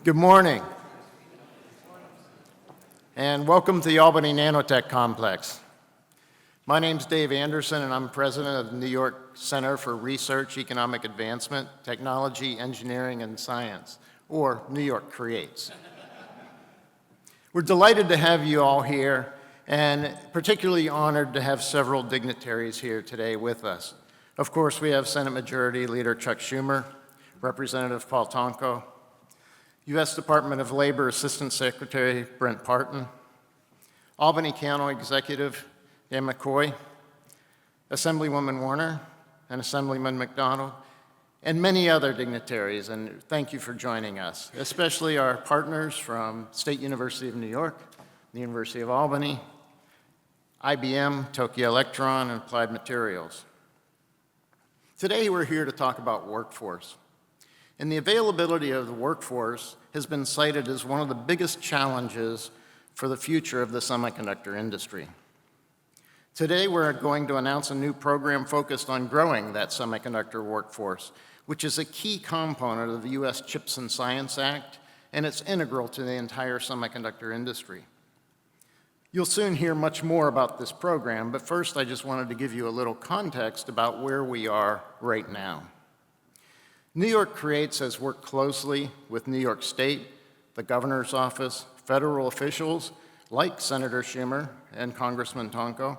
Good morning, and welcome to the Albany Nanotech Complex. My name's Dave Anderson, and I'm president of the New York Center for Research, Economic Advancement, Technology, Engineering, and Science, or New York Creates. We're delighted to have you all here, and particularly honored to have several dignitaries here today with us. Of course, we have Senate Majority Leader Chuck Schumer, Representative Paul Tonko, U.S. Department of Labor Assistant Secretary Brent Parton, Albany County Executive Dan McCoy, Assemblywoman Warner, and Assemblyman McDonald, and many other dignitaries, and thank you for joining us, especially our partners from State University of New York, the University of Albany, IBM, Tokyo Electron, and Applied Materials. Today we're here to talk about workforce. And the availability of the workforce has been cited as one of the biggest challenges for the future of the semiconductor industry. Today, we're going to announce a new program focused on growing that semiconductor workforce, which is a key component of the U.S. CHIPS and Science Act, and it's integral to the entire semiconductor industry. You'll soon hear much more about this program, but first I just wanted to give you a little context about where we are right now. New York Creates has worked closely with New York State, the governor's office, federal officials like Senator Schumer and Congressman Tonko,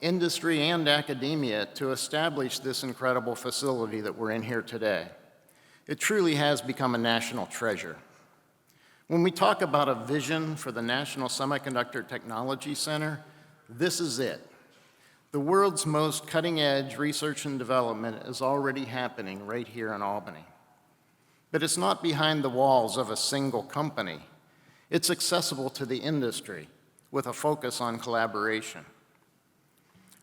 industry and academia to establish this incredible facility that we're in here today. It truly has become a national treasure. When we talk about a vision for the National Semiconductor Technology Center, this is it. The world's most cutting-edge research and development is already happening right here in Albany. But it's not behind the walls of a single company. It's accessible to the industry with a focus on collaboration.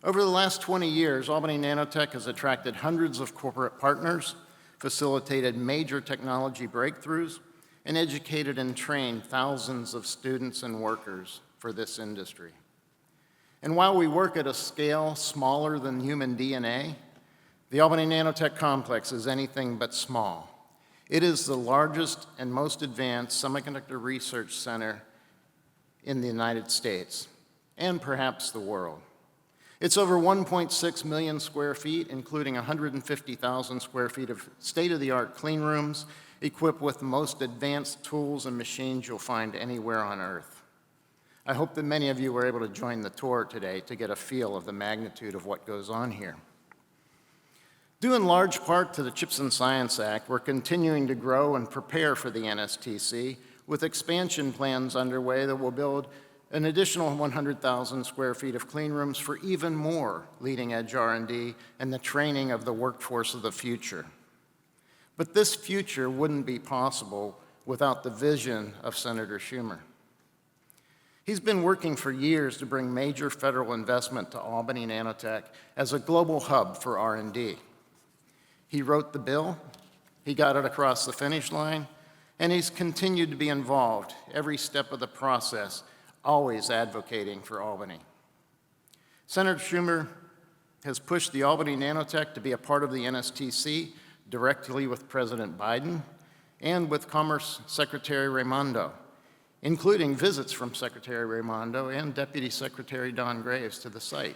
Over the last 20 years, Albany Nanotech has attracted hundreds of corporate partners, facilitated major technology breakthroughs, and educated and trained thousands of students and workers for this industry. And while we work at a scale smaller than human DNA, the Albany Nanotech Complex is anything but small. It is the largest and most advanced semiconductor research center in the United States, and perhaps the world. It's over 1.6 million square feet, including 150,000 square feet of state-of-the-art clean rooms, equipped with the most advanced tools and machines you'll find anywhere on Earth. I hope that many of you were able to join the tour today to get a feel of the magnitude of what goes on here. Due in large part to the CHIPS and Science Act, we're continuing to grow and prepare for the NSTC with expansion plans underway that will build an additional 100,000 square feet of clean rooms for even more leading-edge R&D and the training of the workforce of the future. But this future wouldn't be possible without the vision of Senator Schumer. He's been working for years to bring major federal investment to Albany Nanotech as a global hub for R&D. He wrote the bill, he got it across the finish line, and he's continued to be involved every step of the process, always advocating for Albany. Senator Schumer has pushed the Albany Nanotech to be a part of the NSTC directly with President Biden and with Commerce Secretary Raimondo, including visits from Secretary Raimondo and Deputy Secretary Don Graves to the site.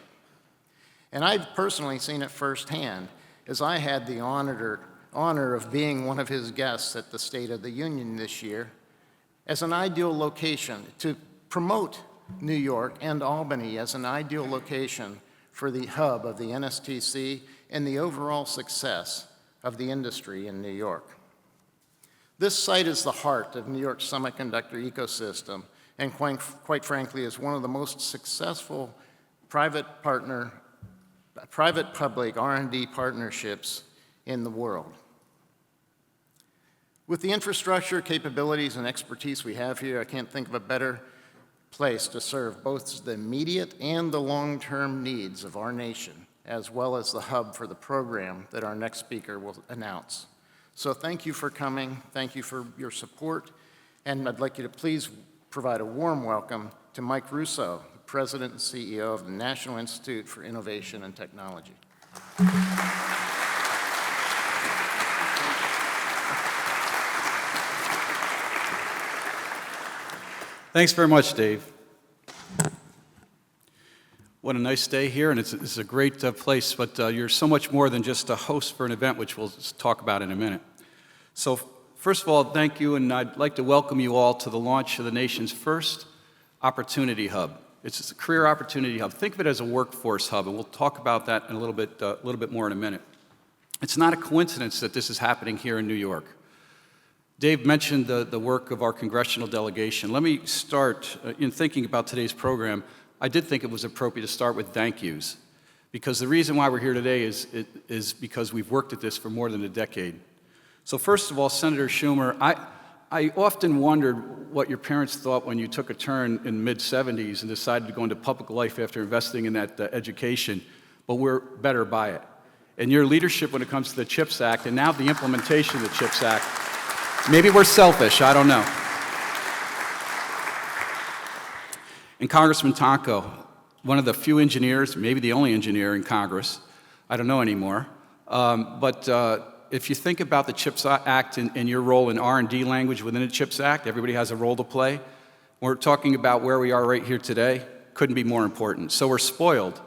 And I've personally seen it firsthand, as I had the honor of being one of his guests at the State of the Union this year, as an ideal location to promote New York and Albany as an ideal location for the hub of the NSTC and the overall success of the industry in New York. This site is the heart of New York's semiconductor ecosystem and quite frankly is one of the most successful private-public R&D partnerships in the world. With the infrastructure, capabilities, and expertise we have here, I can't think of a better place to serve both the immediate and the long-term needs of our nation, as well as the hub for the program that our next speaker will announce. So thank you for coming, thank you for your support, and I'd like you to please provide a warm welcome to Mike Russo, the President and CEO of the National Institute for Innovation and Technology. Thanks very much, Dave. What a nice day here, and it's a great place, but you're so much more than just a host for an event, which we'll talk about in a minute. So first of all, thank you, and I'd like to welcome you all to the launch of the nation's first Opportunity Hub. It's a career opportunity hub. Think of it as a workforce hub, and we'll talk about that in a little bit more in a minute. It's not a coincidence that this is happening here in New York. Dave mentioned the work of our congressional delegation. Let me start in thinking about today's program. I did think it was appropriate to start with thank yous, because the reason why we're here today is because we've worked at this for more than a decade. So first of all, Senator Schumer, I often wondered what your parents thought when you took a turn in the mid-'70s and decided to go into public life after investing in that education, but we're better by it. And your leadership when it comes to the CHIPS Act and now the implementation of the CHIPS Act, maybe we're selfish, I don't know. And Congressman Tonko, one of the few engineers, maybe the only engineer in Congress, I don't know anymore, but if you think about the CHIPS Act and your role in R&D language within the CHIPS Act, everybody has a role to play. We're talking about where we are right here today, couldn't be more important. So we're spoiled.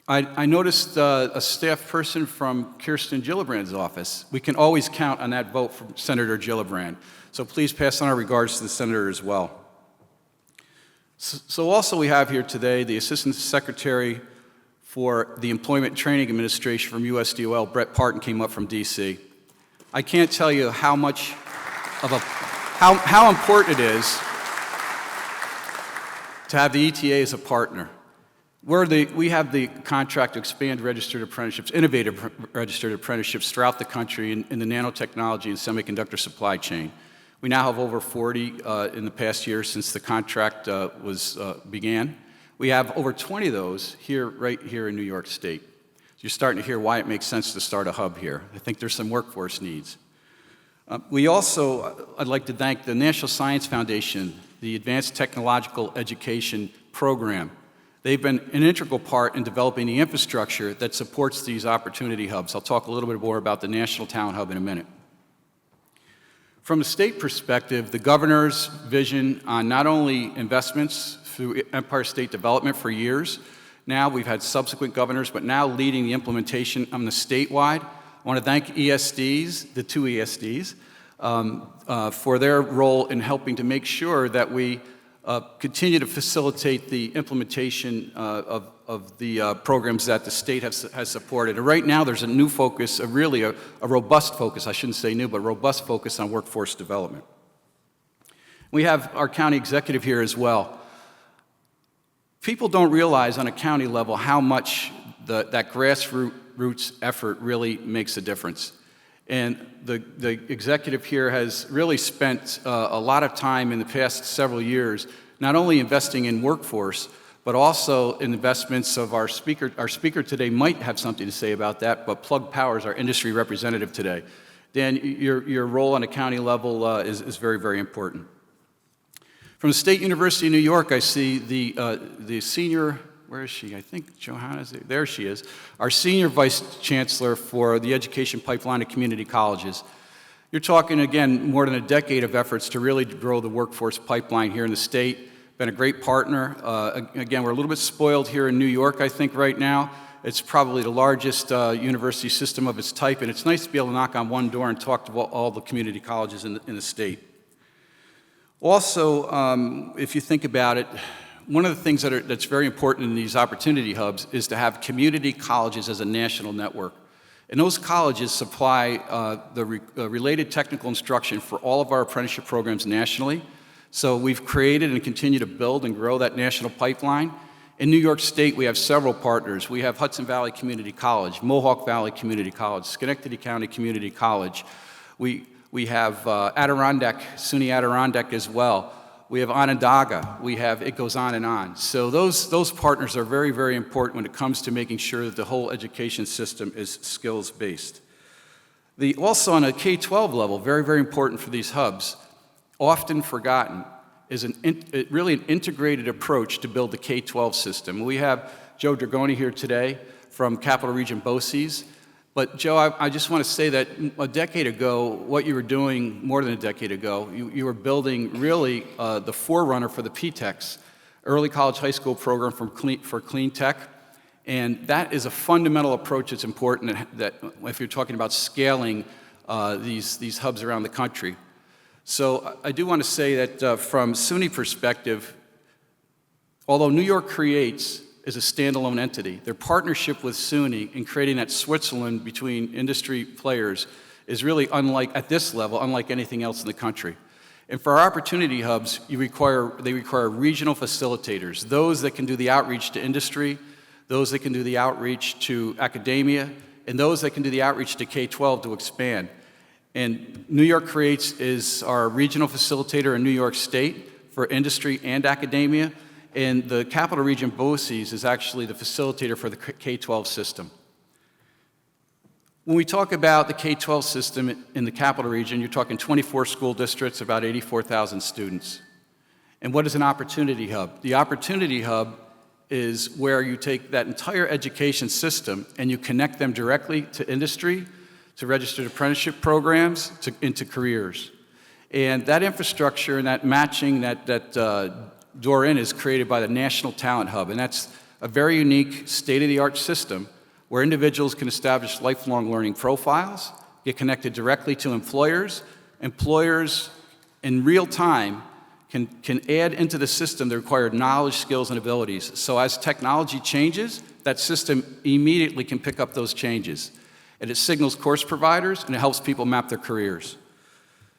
I noticed a staff person from Kirsten Gillibrand's office. We can always count on that vote from Senator Gillibrand. So please pass on our regards to the senator as well. So also we have here today the Assistant Secretary for the Employment and Training Administration from USDOL, Brett Parton, came up from DC. I can't tell you how much of how important it is to have the ETA as a partner. We have the contract to expand registered apprenticeships, innovative registered apprenticeships throughout the country in the nanotechnology and semiconductor supply chain. We now have over 40 in the past year since the contract began. We have over 20 of those right here in New York State. So you're starting to hear why it makes sense to start a hub here. I think there's some workforce needs. I'd like to thank the National Science Foundation, the Advanced Technological Education Program. They've been an integral part in developing the infrastructure that supports these opportunity hubs. I'll talk a little bit more about the National Talent Hub in a minute. From a state perspective, the governor's vision on not only investments through Empire State Development for years, now we've had subsequent governors, but now leading the implementation on the statewide. I want to thank ESDs, the two ESDs, for their role in helping to make sure that we continue to facilitate the implementation of the programs that the state has supported. And right now there's a new focus, a robust focus, I shouldn't say new, but robust focus on workforce development. We have our county executive here as well. People don't realize on a county level how much that grassroots effort really makes a difference. And the executive here has really spent a lot of time in the past several years not only investing in workforce, but also in investments of our speaker. Our speaker today might have something to say about that, but Plug Powers, our industry representative today. Dan, your role on a county level is very, very important. From the State University of New York, I see the senior, where is she? I think Johanna's there she is, our senior vice chancellor for the education pipeline of community colleges. You're talking, again, more than a decade of efforts to really grow the workforce pipeline here in the state. Been a great partner. Again, we're a little bit spoiled here in New York, I think, right now. It's probably the largest university system of its type, and it's nice to be able to knock on one door and talk to all the community colleges in the state. Also, if you think about it, one of the things that's very important in these opportunity hubs is to have community colleges as a national network. And those colleges supply the related technical instruction for all of our apprenticeship programs nationally. So we've created and continue to build and grow that national pipeline. In New York State, we have several partners. We have Hudson Valley Community College, Mohawk Valley Community College, Schenectady County Community College. We have Adirondack, SUNY Adirondack as well. We have Onondaga. It goes on and on. So those partners are very, very important when it comes to making sure that the whole education system is skills-based. Also on a K-12 level, very, very important for these hubs, often forgotten, is really an integrated approach to build the K-12 system. We have Joe Dragoni here today from Capital Region BOCES. But Joe, I just want to say that a decade ago, what you were doing more than a decade ago, you were building really the forerunner for the PTEX, early college high school program for clean tech. And that is a fundamental approach that's important that if you're talking about scaling these hubs around the country. So I do want to say that from SUNY perspective, although New York Creates is a standalone entity, their partnership with SUNY in creating that Switzerland between industry players is really unlike, at this level, unlike anything else in the country. And for our opportunity hubs, they require regional facilitators, those that can do the outreach to industry, those that can do the outreach to academia, and those that can do the outreach to K-12 to expand. And New York Creates is our regional facilitator in New York State for industry and academia, and the Capital Region BOCES is actually the facilitator for the K-12 system. When we talk about the K-12 system in the Capital Region, you're talking 24 school districts, about 84,000 students. And what is an opportunity hub? The opportunity hub is where you take that entire education system and you connect them directly to industry, to registered apprenticeship programs, into careers. And that infrastructure and that matching, that door in is created by the National Talent Hub. And that's a very unique state-of-the-art system where individuals can establish lifelong learning profiles, get connected directly to employers. Employers in real time can add into the system the required knowledge, skills, and abilities. So as technology changes, that system immediately can pick up those changes. And it signals course providers, and it helps people map their careers.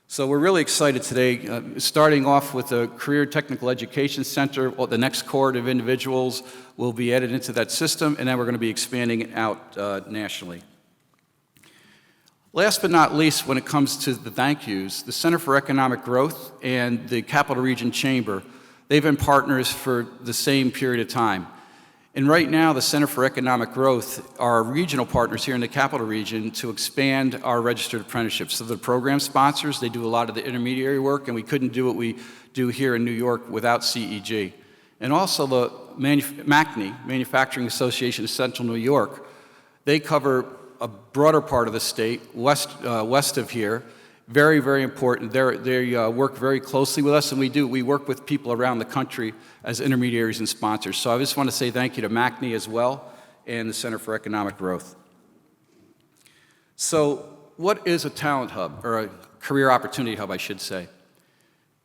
So we're really excited today, starting off with the Career Technical Education Center. The next cohort of individuals will be added into that system, and then we're going to be expanding it out nationally. Last but not least, when it comes to the thank yous, the Center for Economic Growth and the Capital Region Chamber, they've been partners for the same period of time. And right now, the Center for Economic Growth are regional partners here in the Capital Region to expand our registered apprenticeships. So the program sponsors, they do a lot of the intermediary work, and we couldn't do what we do here in New York without CEG. And also the MACNY, Manufacturing Association of Central New York, they cover a broader part of the state, west of here. Very, very important. They work very closely with us, and we work with people around the country as intermediaries and sponsors. So I just want to say thank you to MACNY as well and the Center for Economic Growth. So what is a talent hub, or a career opportunity hub, I should say?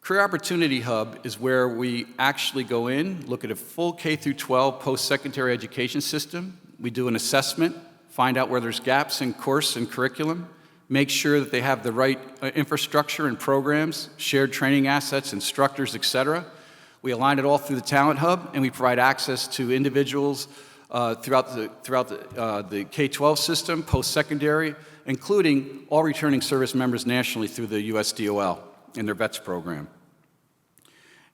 Career Opportunity Hub is where we actually go in, look at a full K-12 post-secondary education system. We do an assessment, find out where there's gaps in course and curriculum, make sure that they have the right infrastructure and programs, shared training assets, instructors, et cetera. We align it all through the Talent Hub, and we provide access to individuals throughout the K-12 system, post-secondary, including all returning service members nationally through the USDOL and their VETS program.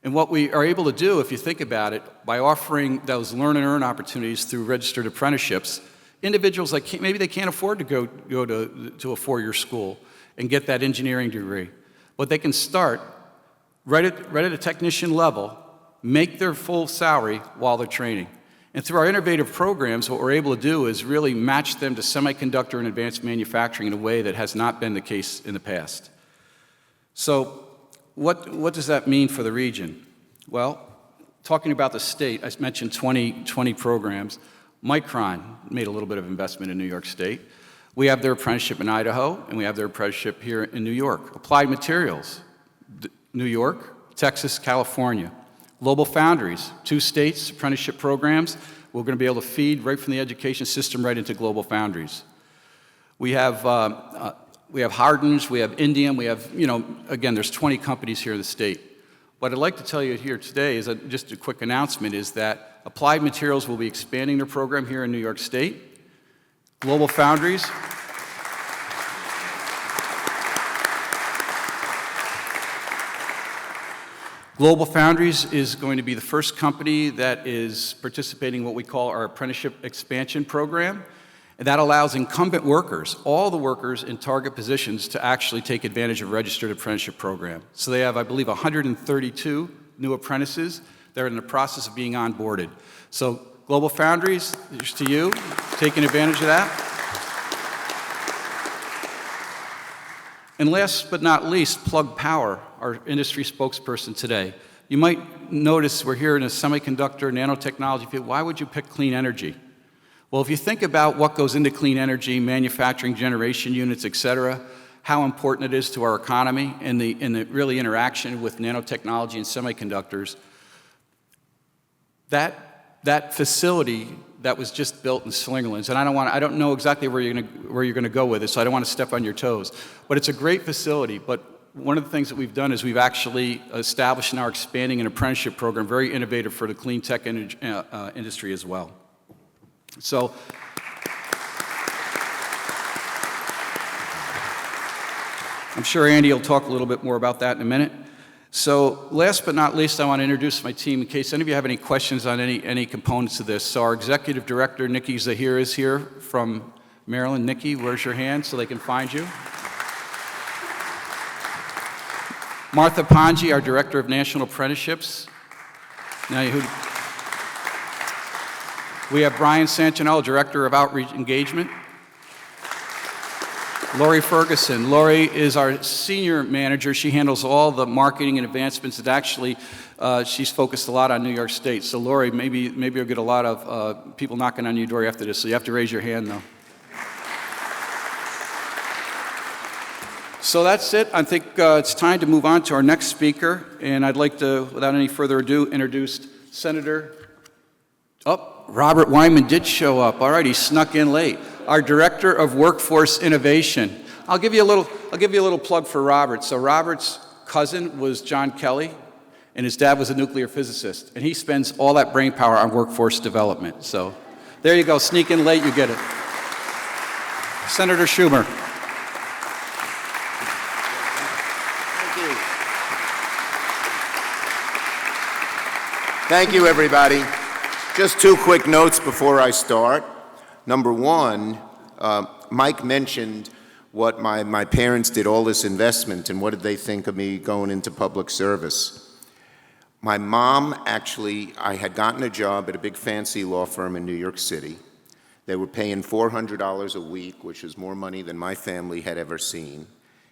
And what we are able to do, if you think about it, by offering those learn and earn opportunities through registered apprenticeships, individuals that maybe they can't afford to go to a four-year school and get that engineering degree, but they can start right at a technician level, make their full salary while they're training. And through our innovative programs, what we're able to do is really match them to semiconductor and advanced manufacturing in a way that has not been the case in the past. So what does that mean for the region? Well, talking about the state, I mentioned 20 programs. Micron made a little bit of investment in New York State. We have their apprenticeship in Idaho, and we have their apprenticeship here in New York. Applied Materials, New York, Texas, California. Global Foundries, 2 states, apprenticeship programs. We're going to be able to feed right from the education system right into Global Foundries. We have Hardens, we have Indium, we have, again, there's 20 companies here in the state. What I'd like to tell you here today is just a quick announcement is that Applied Materials will be expanding their program here in New York State. Global Foundries. Global Foundries is going to be the first company that is participating in what we call our apprenticeship expansion program. And that allows incumbent workers, all the workers in target positions, to actually take advantage of a registered apprenticeship program. So they have, I believe, 132 new apprentices that are in the process of being onboarded. So Global Foundries, here's to you, taking advantage of that. And last but not least, Plug Power, our industry spokesperson today. You might notice we're here in a semiconductor nanotechnology field. Why would you pick clean energy? Well, if you think about what goes into clean energy, manufacturing, generation units, et cetera, how important it is to our economy and the really interaction with nanotechnology and semiconductors, that facility that was just built in Slingerlands, and I don't know exactly where you're gonna go with it, so I don't want to step on your toes, but it's a great facility. But one of the things that we've done is we've actually established and are expanding an apprenticeship program, very innovative for the clean tech industry as well. So, I'm sure Andy will talk a little bit more about that in a minute. So last but not least, I want to introduce my team in case any of you have any questions on any components of this. So our executive director, Nikki Zahir, is here from Maryland. Nikki, where's your hand so they can find you? Martha Panji, our director of national apprenticeships. Now, we have Brian Santinello, director of outreach engagement. Lori Ferguson. Lori is our senior manager. She handles all the marketing and advancements, and actually she's focused a lot on New York State. So Lori, maybe you'll get a lot of people knocking on your door after this, so you have to raise your hand though. So that's it. I think it's time to move on to our next speaker, and I'd like to, without any further ado, introduce Senator, Robert Wyman did show up. All right, he snuck in late. Our Director of Workforce Innovation. I'll give you a little plug for Robert. So Robert's cousin was John Kelly, and his dad was a nuclear physicist, and he spends all that brain power on workforce development. So there you go, sneak in late, you get it. Senator Schumer. Thank you, everybody. Just two quick notes before I start. Number one, Mike mentioned what my parents did all this investment and what did they think of me going into public service. My mom actually, I had gotten a job at a big fancy law firm in New York City. They were paying $400 a week, which was more money than my family had ever seen.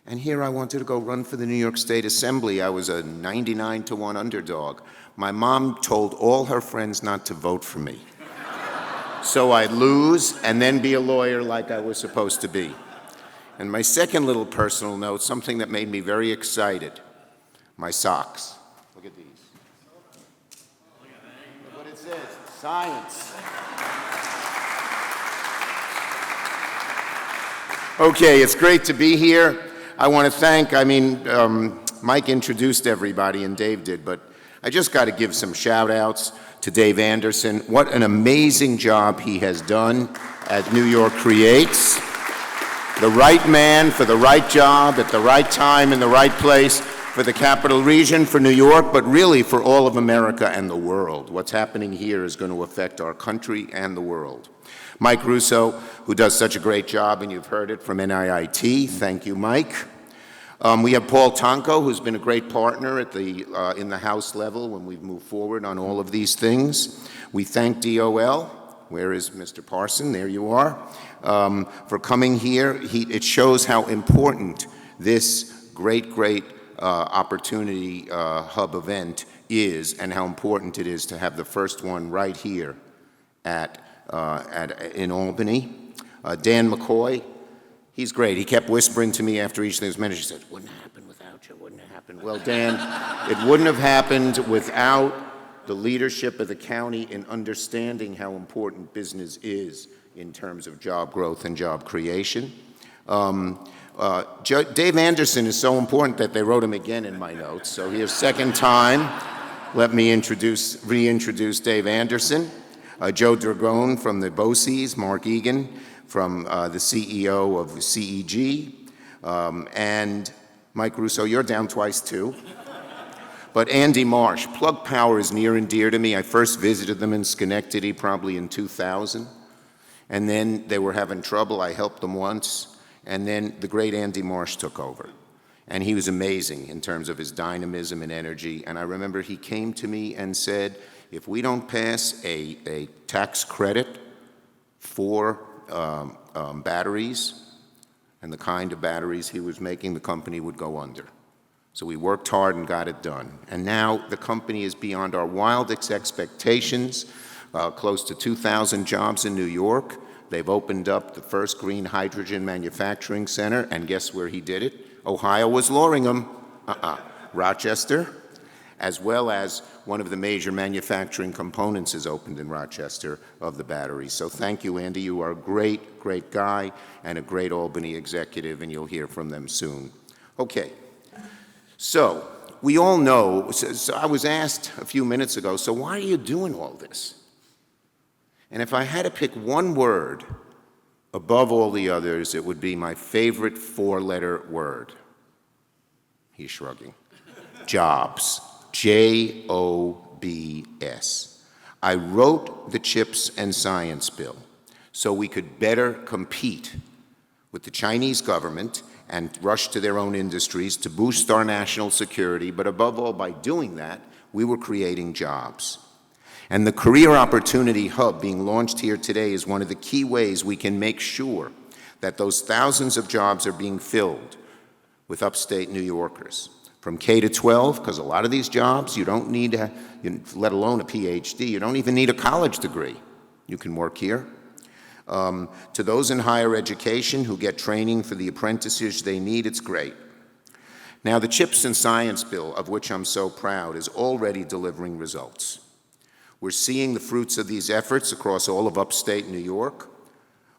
And here I wanted to go run for the New York State Assembly. I was a 99-to-1 underdog. My mom told all her friends not to vote for me. So I'd lose and then be a lawyer like I was supposed to be. And my second little personal note, something that made me very excited, my socks. Look at these. Look what it says, science. Okay, it's great to be here. I want to thank, Mike introduced everybody and Dave did, but I just got to give some shout outs to Dave Anderson. What an amazing job he has done at New York Creates. The right man for the right job at the right time in the right place for the capital region, for New York, but really for all of America and the world. What's happening here is going to affect our country and the world. Mike Russo, who does such a great job, and you've heard it from NIIT. Thank you, Mike. We have Paul Tonko, who's been a great partner at in the House level when we've moved forward on all of these things. We thank DOL. Where is Mr. Parson? There you are. For coming here. It shows how important this great opportunity hub event is, and how important it is to have the first one right here in Albany. Dan McCoy. He's great. He kept whispering to me after each thing was mentioned. He said, wouldn't have happened without you, wouldn't have happened. Well, Dan, it wouldn't have happened without the leadership of the county in understanding how important business is in terms of job growth and job creation. Dave Anderson is so important that they wrote him again in my notes. So here's second time. Let me reintroduce Dave Anderson. Joe Dragone from the BOCES, Mark Egan from the CEO of CEG, and Mike Russo, you're down twice too. But Andy Marsh, Plug Power is near and dear to me. I first visited them in Schenectady probably in 2000, and then they were having trouble. I helped them once, and then the great Andy Marsh took over. And he was amazing in terms of his dynamism and energy. And I remember he came to me and said, if we don't pass a tax credit for batteries, and the kind of batteries he was making, the company would go under. So we worked hard and got it done. And now the company is beyond our wildest expectations, close to 2,000 jobs in New York. They've opened up the first green hydrogen manufacturing center, and guess where he did it? Ohio was Loringham, Rochester, as well as one of the major manufacturing components is opened in Rochester of the batteries. So thank you, Andy. You are a great, great guy and a great Albany executive, and you'll hear from them soon. Okay, so we all know, so I was asked a few minutes ago, so why are you doing all this? And if I had to pick one word above all the others, it would be my favorite four-letter word. He's shrugging. Jobs. J-O-B-S. I wrote the CHIPS and Science Bill so we could better compete with the Chinese government and rush to their own industries to boost our national security, but above all, by doing that, we were creating jobs. And the Career Opportunity Hub being launched here today is one of the key ways we can make sure that those thousands of jobs are being filled with upstate New Yorkers. From K to 12, because a lot of these jobs, you don't need, let alone a PhD, you don't even need a college degree. You can work here. To those in higher education who get training for the apprentices they need, it's great. Now, the CHIPS and Science Bill, of which I'm so proud, is already delivering results. We're seeing the fruits of these efforts across all of upstate New York.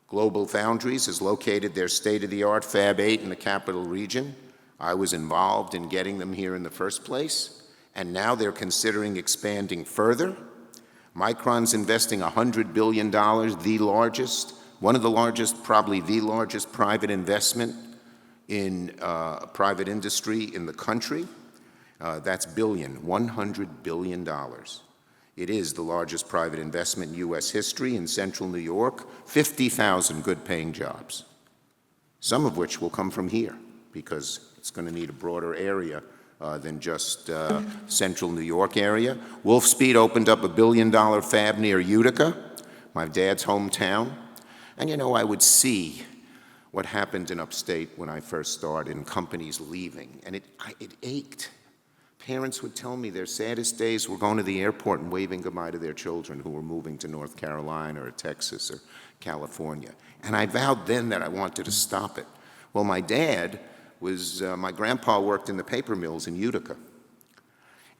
Global Foundries has located their state-of-the-art Fab 8 in the Capital Region. I was involved in getting them here in the first place, and now they're considering expanding further. Micron's investing $100 billion, the largest, one of the largest, probably the largest private investment in private industry in the country. That's billion, $100 billion. It is the largest private investment in U.S. history in central New York, 50,000 good-paying jobs, some of which will come from here because it's going to need a broader area than just central New York area. Wolfspeed opened up $1 billion fab near Utica, my dad's hometown. And you know, I would see what happened in upstate when I first started and companies leaving, and it ached. Parents would tell me their saddest days were going to the airport and waving goodbye to their children who were moving to North Carolina or Texas or California. And I vowed then that I wanted to stop it. Well, my dad was, my grandpa worked in the paper mills in Utica.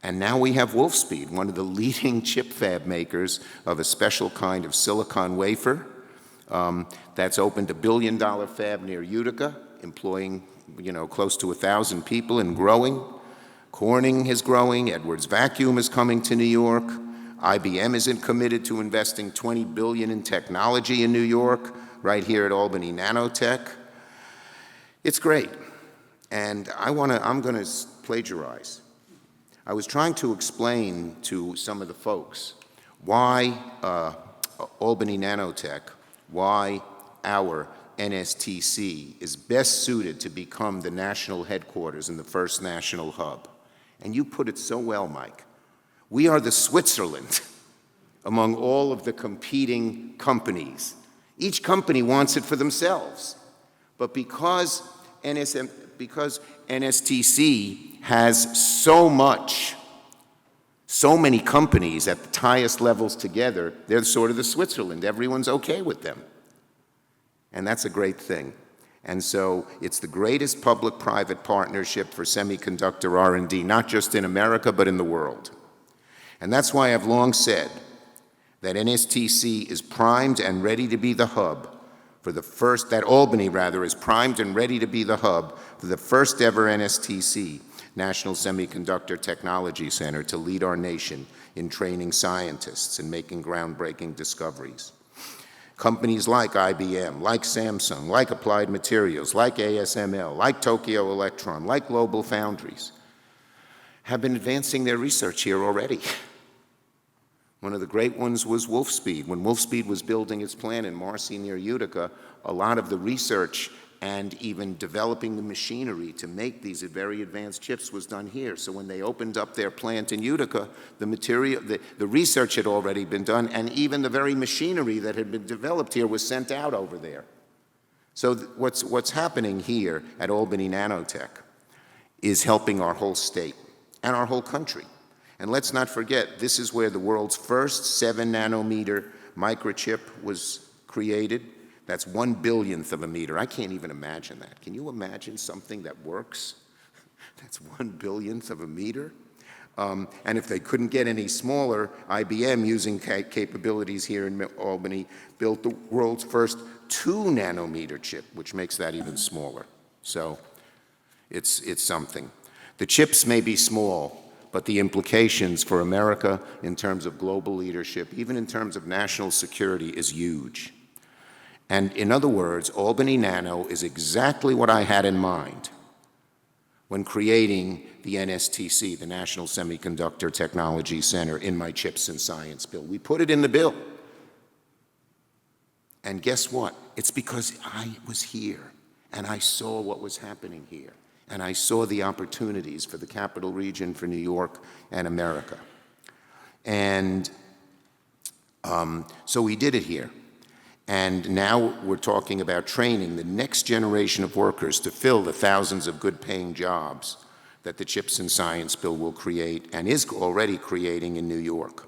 And now we have Wolfspeed, one of the leading chip fab makers of a special kind of silicon wafer that's opened $1 billion fab near Utica, employing, close to 1,000 people and growing. Corning is growing, Edwards Vacuum is coming to New York, IBM is committed to investing $20 billion in technology in New York, right here at Albany Nanotech. It's great, and I'm going to plagiarize. I was trying to explain to some of the folks why Albany Nanotech, why our NSTC is best suited to become the national headquarters and the first national hub. And you put it so well, Mike. We are the Switzerland among all of the competing companies. Each company wants it for themselves. But because NSTC has so many companies at the highest levels together, they're sort of the Switzerland. Everyone's okay with them. And that's a great thing. And so it's the greatest public-private partnership for semiconductor R&D, not just in America, but in the world. And that's why I've long said that NSTC is primed and ready to be the hub for the first, that Albany, rather, is primed and ready to be the hub for the first ever NSTC, National Semiconductor Technology Center, to lead our nation in training scientists and making groundbreaking discoveries. Companies like IBM, like Samsung, like Applied Materials, like ASML, like Tokyo Electron, like Global Foundries have been advancing their research here already. One of the great ones was Wolfspeed. When Wolfspeed was building its plant in Marcy near Utica, a lot of the research and even developing the machinery to make these very advanced chips was done here. So when they opened up their plant in Utica, the research had already been done, and even the very machinery that had been developed here was sent out over there. So what's happening here at Albany Nanotech is helping our whole state and our whole country. And let's not forget, this is where the world's first 7-nanometer microchip was created. That's 1/1000th of a meter. I can't even imagine that. Can you imagine something that works? That's 1/1000th of a meter. And if they couldn't get any smaller, IBM, using capabilities here in Albany, built the world's first 2-nanometer chip, which makes that even smaller. So it's something. The chips may be small, but the implications for America in terms of global leadership, even in terms of national security, is huge. And in other words, Albany Nano is exactly what I had in mind when creating the NSTC, the National Semiconductor Technology Center, in my CHIPS and Science bill. We put it in the bill. And guess what? It's because I was here, and I saw what was happening here, and I saw the opportunities for the capital region, for New York and America. And so we did it here. And now we're talking about training the next generation of workers to fill the thousands of good-paying jobs that the CHIPS and Science bill will create and is already creating in New York.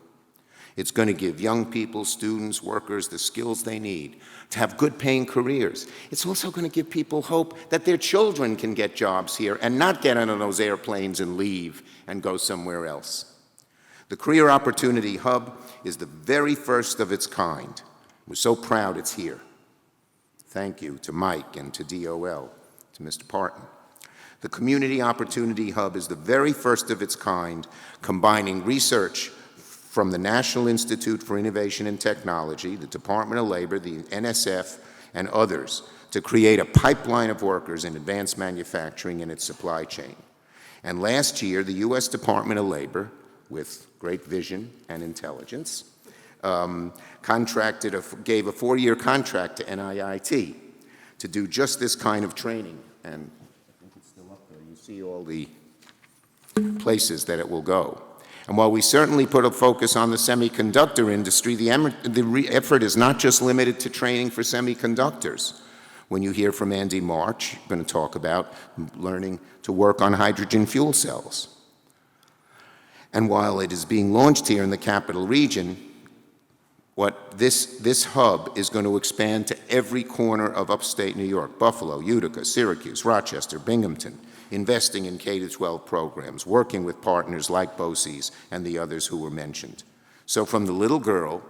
It's going to give young people, students, workers, the skills they need to have good-paying careers. It's also going to give people hope that their children can get jobs here and not get on those airplanes and leave and go somewhere else. The Career Opportunity Hub is the very first of its kind. We're so proud it's here. Thank you to Mike and to DOL, to Mr. Parton. The Community Opportunity Hub is the very first of its kind, combining research from the National Institute for Innovation and Technology, the Department of Labor, the NSF, and others to create a pipeline of workers in advanced manufacturing and its supply chain. And last year, the U.S. Department of Labor, with great vision and intelligence, gave a 4-year contract to NIIT to do just this kind of training. And I think it's still up there. You see all the places that it will go. And while we certainly put a focus on the semiconductor industry, the effort is not just limited to training for semiconductors. When you hear from Andy March, you're going to talk about learning to work on hydrogen fuel cells. And while it is being launched here in the capital region, this hub is going to expand to every corner of upstate New York: Buffalo, Utica, Syracuse, Rochester, Binghamton, investing in K-12 programs, working with partners like BOCES and the others who were mentioned. So from the little girl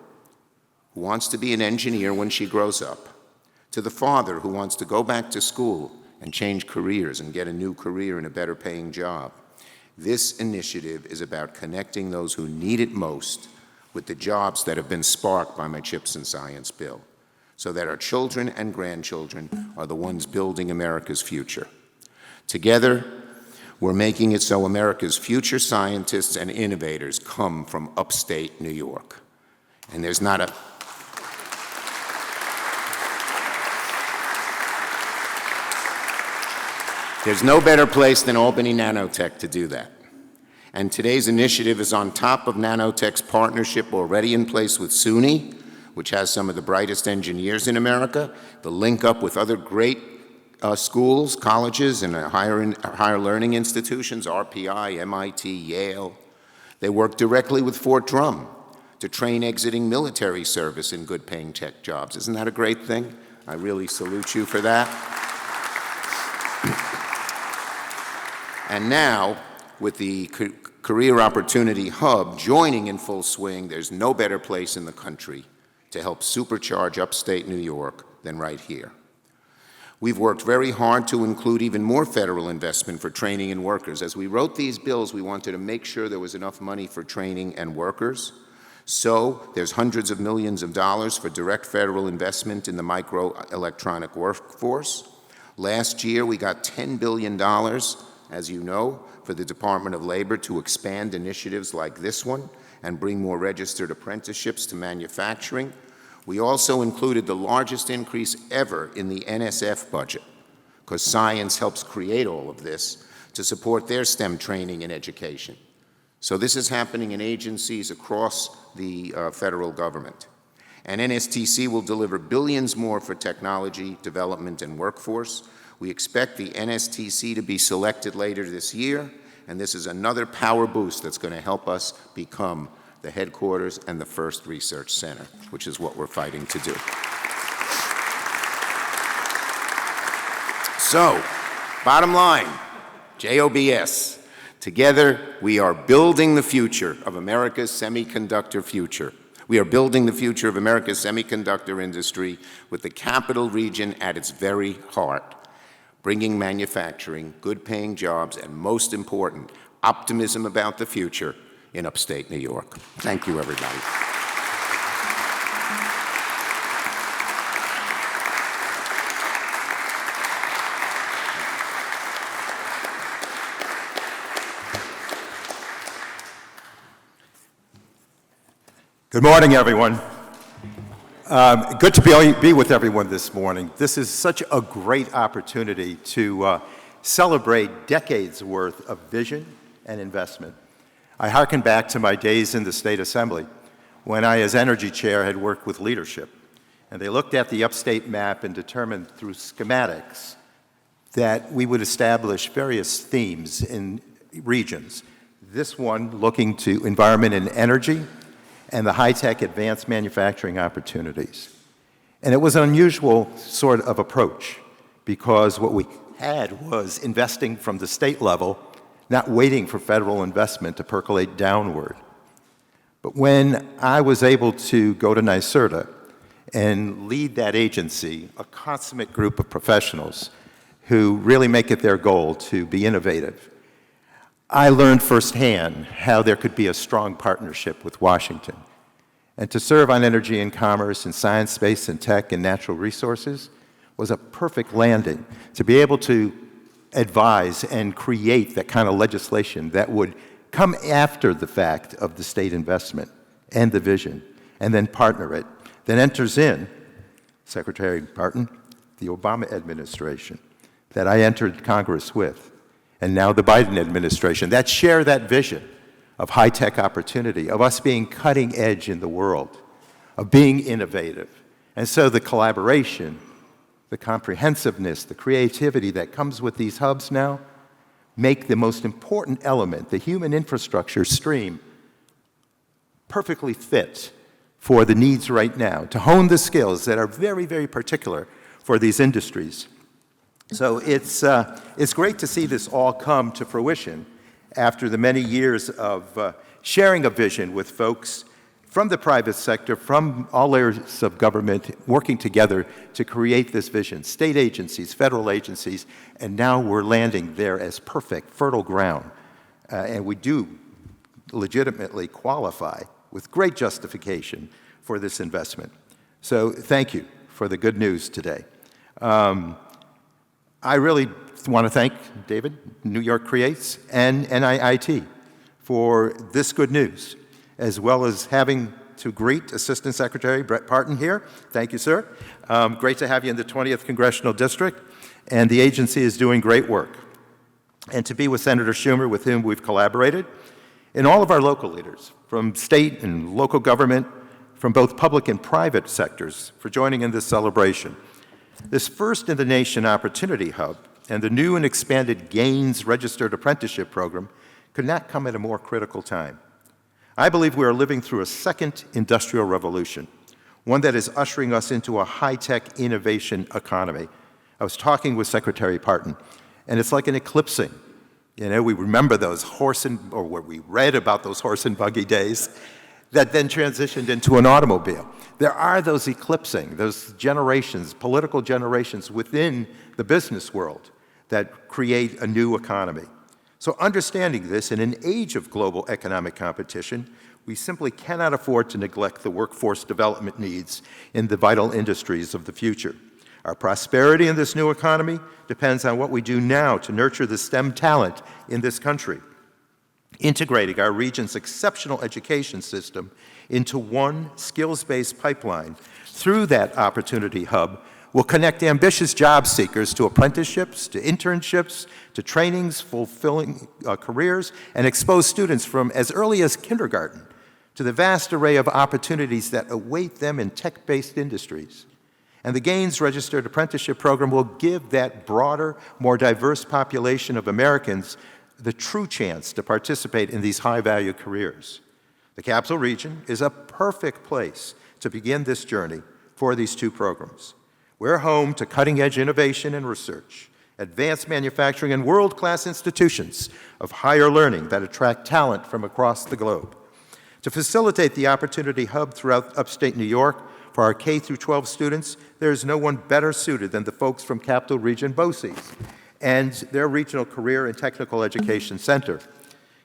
who wants to be an engineer when she grows up, to the father who wants to go back to school and change careers and get a new career and a better paying job, this initiative is about connecting those who need it most with the jobs that have been sparked by my CHIPS and Science bill, so that our children and grandchildren are the ones building America's future. Together, we're making it so America's future scientists and innovators come from upstate New York. And there's no better place than Albany Nanotech to do that. And today's initiative is on top of Nanotech's partnership already in place with SUNY, which has some of the brightest engineers in America, the link up with other great schools, colleges, and higher learning institutions, RPI, MIT, Yale. They work directly with Fort Drum to train exiting military service in good-paying tech jobs. Isn't that a great thing? I really salute you for that. And now, with the Career Opportunity Hub joining in full swing, there's no better place in the country to help supercharge upstate New York than right here. We've worked very hard to include even more federal investment for training and workers. As we wrote these bills, we wanted to make sure there was enough money for training and workers. So there's hundreds of millions of dollars for direct federal investment in the microelectronic workforce. Last year, we got $10 billion, as you know, for the Department of Labor to expand initiatives like this one and bring more registered apprenticeships to manufacturing. We also included the largest increase ever in the NSF budget, because science helps create all of this, to support their STEM training and education. So this is happening in agencies across the federal government. and NSTC will deliver billions more for technology, development, and workforce. We expect the NSTC to be selected later this year, and this is another power boost that's going to help us become the headquarters and the first research center, which is what we're fighting to do. So, bottom line, JOBS. Together, we are building the future of America's semiconductor future. We are building the future of America's semiconductor industry with the capital region at its very heart, bringing manufacturing, good-paying jobs, and most important, optimism about the future in upstate New York. Thank you, everybody. Good morning, everyone. Good to be with everyone this morning. This is such a great opportunity to celebrate decades worth of vision and investment. I hearken back to my days in the State Assembly when I, as Energy Chair, had worked with leadership. And they looked at the upstate map and determined through schematics that we would establish various themes in regions. This one looking to environment and energy, and the high-tech advanced manufacturing opportunities. And it was an unusual sort of approach because what we had was investing from the state level, not waiting for federal investment to percolate downward. But when I was able to go to NIICA and lead that agency, a consummate group of professionals who really make it their goal to be innovative, I learned firsthand how there could be a strong partnership with Washington. And to serve on energy and commerce and science, space, and tech and natural resources was a perfect landing to be able to advise and create that kind of legislation that would come after the fact of the state investment and the vision, and then partner it. Then enters in, Secretary Barton, the Obama administration that I entered Congress with, and now the Biden administration, that share that vision of high-tech opportunity, of us being cutting edge in the world, of being innovative. And so the collaboration, the comprehensiveness, the creativity that comes with these hubs now make the most important element, the human infrastructure stream, perfectly fit for the needs right now, to hone the skills that are very, very particular for these industries. So it's great to see this all come to fruition after the many years of sharing a vision with folks from the private sector, from all layers of government, working together to create this vision, state agencies, federal agencies, and now we're landing there as perfect, fertile ground. And we do legitimately qualify with great justification for this investment. So thank you for the good news today. I really want to thank David, New York Creates, and NIIT for this good news, as well as having to greet Assistant Secretary Brett Parton here. Thank you, sir. Great to have you in the 20th Congressional District, and the agency is doing great work. And to be with Senator Schumer, with whom we've collaborated, and all of our local leaders, from state and local government, from both public and private sectors, for joining in this celebration. This first-in-the-nation Opportunity Hub and the new and expanded Gaines Registered Apprenticeship Program could not come at a more critical time. I believe we are living through a second industrial revolution, one that is ushering us into a high-tech innovation economy. I was talking with Secretary Parton, and it's like an eclipsing. You know, we remember those we read about those horse and buggy days that then transitioned into an automobile. There are those eclipsing, those generations, political generations within the business world that create a new economy. So understanding this, in an age of global economic competition, we simply cannot afford to neglect the workforce development needs in the vital industries of the future. Our prosperity in this new economy depends on what we do now to nurture the STEM talent in this country. Integrating our region's exceptional education system into one skills-based pipeline through that Opportunity Hub will connect ambitious job seekers to apprenticeships, to internships, to trainings, fulfilling careers, and expose students from as early as kindergarten to the vast array of opportunities that await them in tech-based industries. And the Gaines Registered Apprenticeship Program will give that broader, more diverse population of Americans the true chance to participate in these high-value careers. The Capital Region is a perfect place to begin this journey for these two programs. We're home to cutting-edge innovation and research, advanced manufacturing, and world-class institutions of higher learning that attract talent from across the globe. To facilitate the Opportunity Hub throughout upstate New York for our K-12 students, there is no one better suited than the folks from Capital Region BOCES and their Regional Career and Technical Education Center.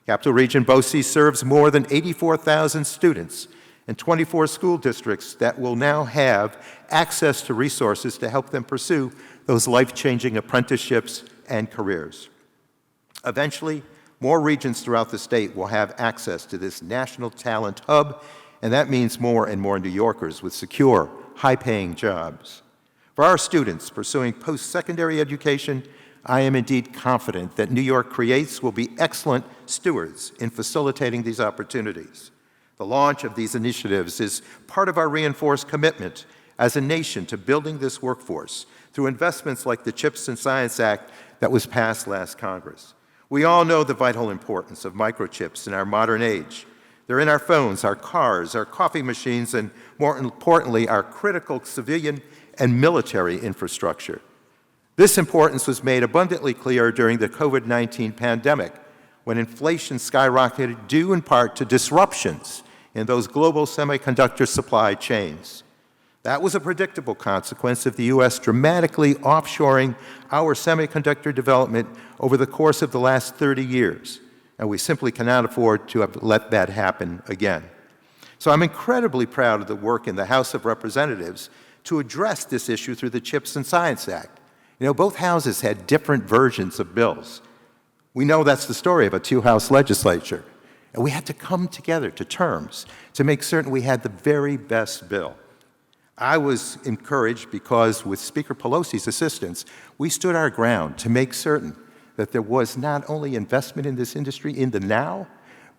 Capital Region BOCES serves more than 84,000 students in 24 school districts that will now have access to resources to help them pursue those life-changing apprenticeships and careers. Eventually, more regions throughout the state will have access to this national talent hub, and that means more and more New Yorkers with secure, high-paying jobs. For our students pursuing post-secondary education, I am indeed confident that New York Creates will be excellent stewards in facilitating these opportunities. The launch of these initiatives is part of our reinforced commitment as a nation to building this workforce through investments like the CHIPS and Science Act that was passed last Congress. We all know the vital importance of microchips in our modern age. They're in our phones, our cars, our coffee machines, and more importantly, our critical civilian and military infrastructure. This importance was made abundantly clear during the COVID-19 pandemic, when inflation skyrocketed due in part to disruptions in those global semiconductor supply chains. That was a predictable consequence of the U.S. dramatically offshoring our semiconductor development over the course of the last 30 years, and we simply cannot afford to have let that happen again. So I'm incredibly proud of the work in the House of Representatives to address this issue through the CHIPS and Science Act. You know, both houses had different versions of bills. We know that's the story of a two-house legislature, and we had to come together to terms to make certain we had the very best bill. I was encouraged because with Speaker Pelosi's assistance, we stood our ground to make certain that there was not only investment in this industry in the now,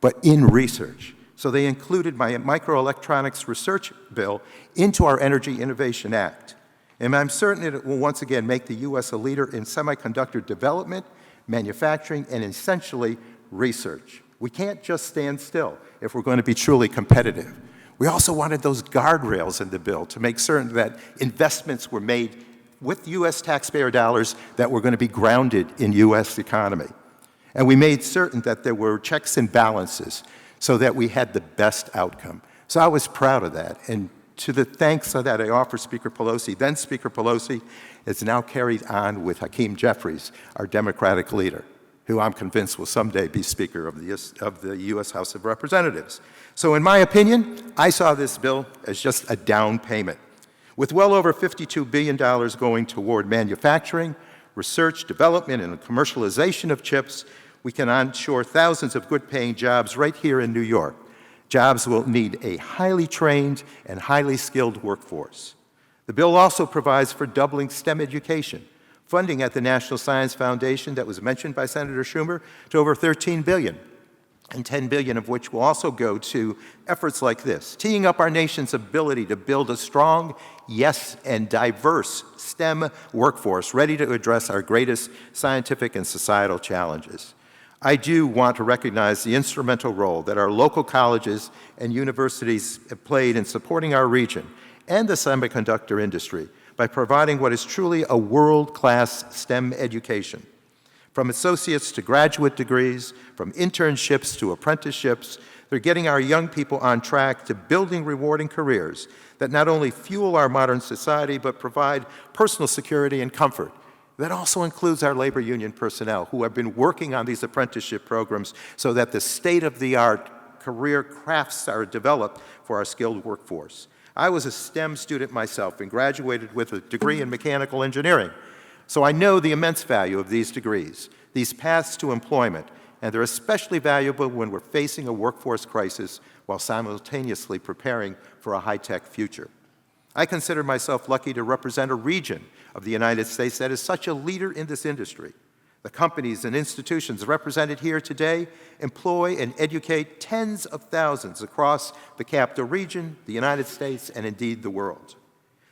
but in research. So they included my microelectronics research bill into our Energy Innovation Act. And I'm certain it will once again make the U.S. a leader in semiconductor development, manufacturing, and essentially research. We can't just stand still if we're going to be truly competitive. We also wanted those guardrails in the bill to make certain that investments were made with U.S. taxpayer dollars that were going to be grounded in U.S. economy. And we made certain that there were checks and balances so that we had the best outcome. So I was proud of that. And to the thanks that I offer Speaker Pelosi, then Speaker Pelosi is now carried on with Hakeem Jeffries, our Democratic leader, who I'm convinced will someday be Speaker of the U.S. House of Representatives. So in my opinion, I saw this bill as just a down payment. With well over $52 billion going toward manufacturing, research, development, and commercialization of chips, we can ensure thousands of good-paying jobs right here in New York. Jobs will need a highly trained and highly skilled workforce. The bill also provides for doubling STEM education, funding at the National Science Foundation that was mentioned by Senator Schumer to over $13 billion, and $10 billion of which will also go to efforts like this, teeing up our nation's ability to build a strong, yes, and diverse STEM workforce ready to address our greatest scientific and societal challenges. I do want to recognize the instrumental role that our local colleges and universities have played in supporting our region and the semiconductor industry by providing what is truly a world-class STEM education. From associates to graduate degrees, from internships to apprenticeships, they're getting our young people on track to building rewarding careers that not only fuel our modern society, but provide personal security and comfort. That also includes our labor union personnel who have been working on these apprenticeship programs so that the state-of-the-art career crafts are developed for our skilled workforce. I was a STEM student myself and graduated with a degree in mechanical engineering. So I know the immense value of these degrees, these paths to employment, and they're especially valuable when we're facing a workforce crisis while simultaneously preparing for a high-tech future. I consider myself lucky to represent a region of the United States that is such a leader in this industry. The companies and institutions represented here today employ and educate tens of thousands across the capital region, the United States, and indeed the world.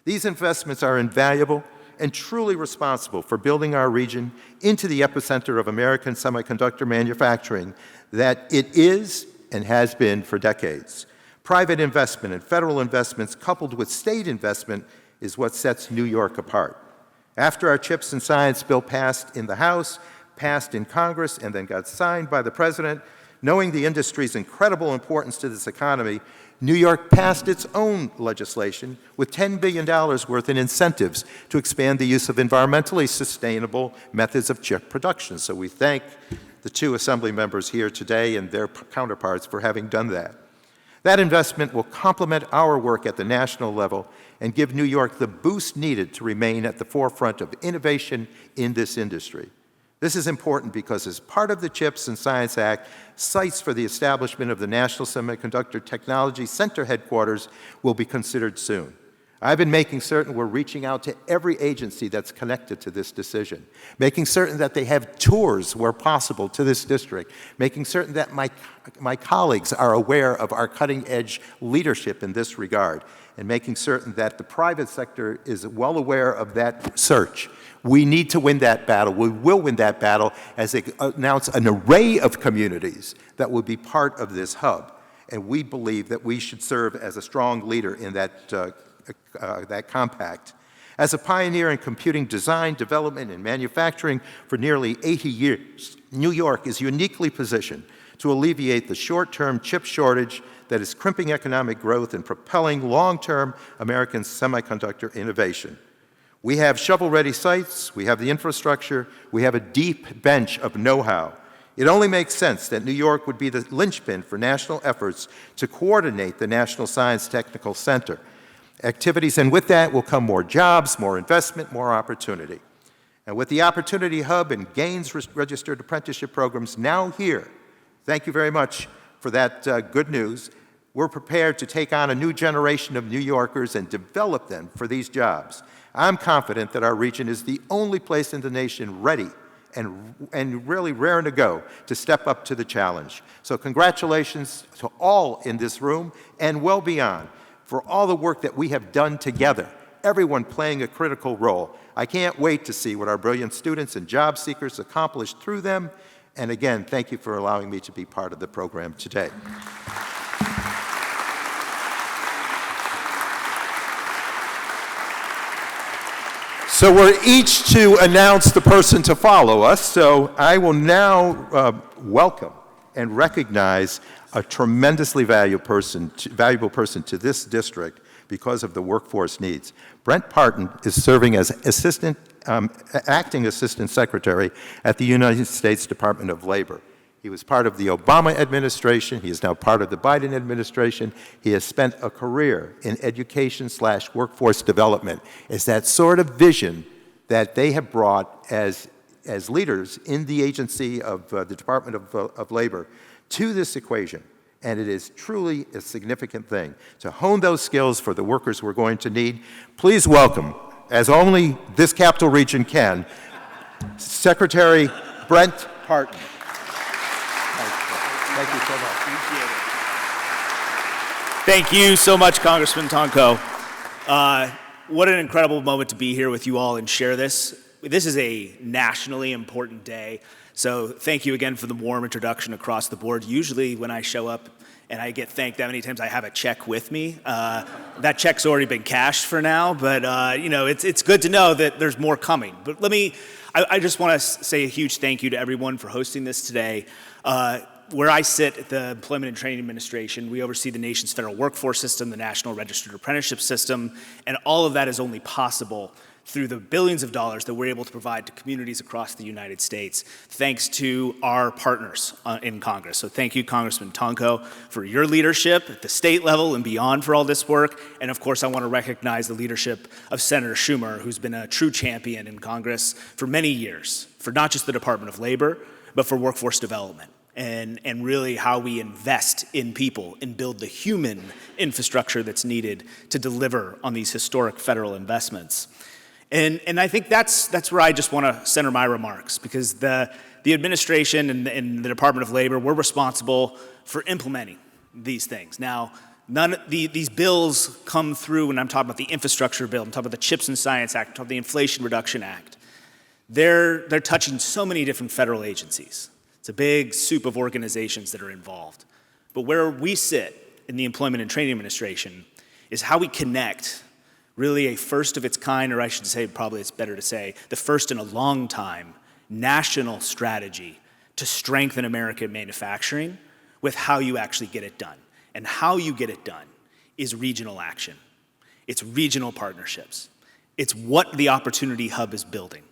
These investments are invaluable and truly responsible for building our region into the epicenter of American semiconductor manufacturing that it is and has been for decades. Private investment and federal investments coupled with state investment is what sets New York apart. After our CHIPS and Science Bill passed in the House, passed in Congress, and then got signed by the President, knowing the industry's incredible importance to this economy, New York passed its own legislation with $10 billion worth in incentives to expand the use of environmentally sustainable methods of chip production. So we thank the two Assembly members here today and their counterparts for having done that. That investment will complement our work at the national level and give New York the boost needed to remain at the forefront of innovation in this industry. This is important because as part of the CHIPS and Science Act, sites for the establishment of the National Semiconductor Technology Center headquarters will be considered soon. I've been making certain we're reaching out to every agency that's connected to this decision, making certain that they have tours where possible to this district, making certain that my colleagues are aware of our cutting-edge leadership in this regard, and making certain that the private sector is well aware of that search. We need to win that battle. We will win that battle as they announce an array of communities that will be part of this hub. And we believe that we should serve as a strong leader in that compact. As a pioneer in computing design, development, and manufacturing for nearly 80 years, New York is uniquely positioned to alleviate the short-term chip shortage that is crimping economic growth and propelling long-term American semiconductor innovation. We have shovel-ready sites, we have the infrastructure, we have a deep bench of know-how. It only makes sense that New York would be the linchpin for national efforts to coordinate the National Science Technical Center activities, and with that will come more jobs, more investment, more opportunity. And with the Opportunity Hub and Gaines registered apprenticeship programs now here, thank you very much for that good news. We're prepared to take on a new generation of New Yorkers and develop them for these jobs. I'm confident that our region is the only place in the nation ready and really raring to go to step up to the challenge. So congratulations to all in this room and well beyond for all the work that we have done together, everyone playing a critical role. I can't wait to see what our brilliant students and job seekers accomplish through them. And again, thank you for allowing me to be part of the program today. So we're each to announce the person to follow us. So I will now welcome and recognize a tremendously valuable person to this district because of the workforce needs. Brent Parton is serving as acting Assistant Secretary at the United States Department of Labor. He was part of the Obama administration. He is now part of the Biden administration. He has spent a career in education/workforce development. It's that sort of vision that they have brought as leaders in the agency of the Department of Labor to this equation. And it is truly a significant thing to hone those skills for the workers we're going to need. Please welcome, as only this capital region can, Secretary Brent Parton. Thank you so much. Appreciate it. Thank you so much, Congressman Tonko. What an incredible moment to be here with you all and share this. This is a nationally important day. So thank you again for the warm introduction across the board. Usually when I show up and I get thanked that many times, I have a check with me. That check's already been cashed for now, but it's good to know that there's more coming. But I just want to say a huge thank you to everyone for hosting this today. Where I sit at the Employment and Training Administration, we oversee the nation's federal workforce system, the National Registered Apprenticeship System, and all of that is only possible through the billions of dollars that we're able to provide to communities across the United States, thanks to our partners in Congress. So thank you, Congressman Tonko, for your leadership at the state level and beyond for all this work. And of course, I want to recognize the leadership of Senator Schumer, who's been a true champion in Congress for many years, for not just the Department of Labor, but for workforce development. And really how we invest in people and build the human infrastructure that's needed to deliver on these historic federal investments. And I think that's where I just want to center my remarks, because the administration and the Department of Labor, we're responsible for implementing these things. Now, these bills come through, and I'm talking about the infrastructure bill, I'm talking about the CHIPS and Science Act, I'm talking about the Inflation Reduction Act. They're touching so many different federal agencies. It's a big soup of organizations that are involved. But where we sit in the Employment and Training Administration is how we connect really a first of its kind, or I should say, probably it's better to say, the first in a long time national strategy to strengthen American manufacturing with how you actually get it done. And how you get it done is regional action. It's regional partnerships. It's what the Opportunity Hub is building.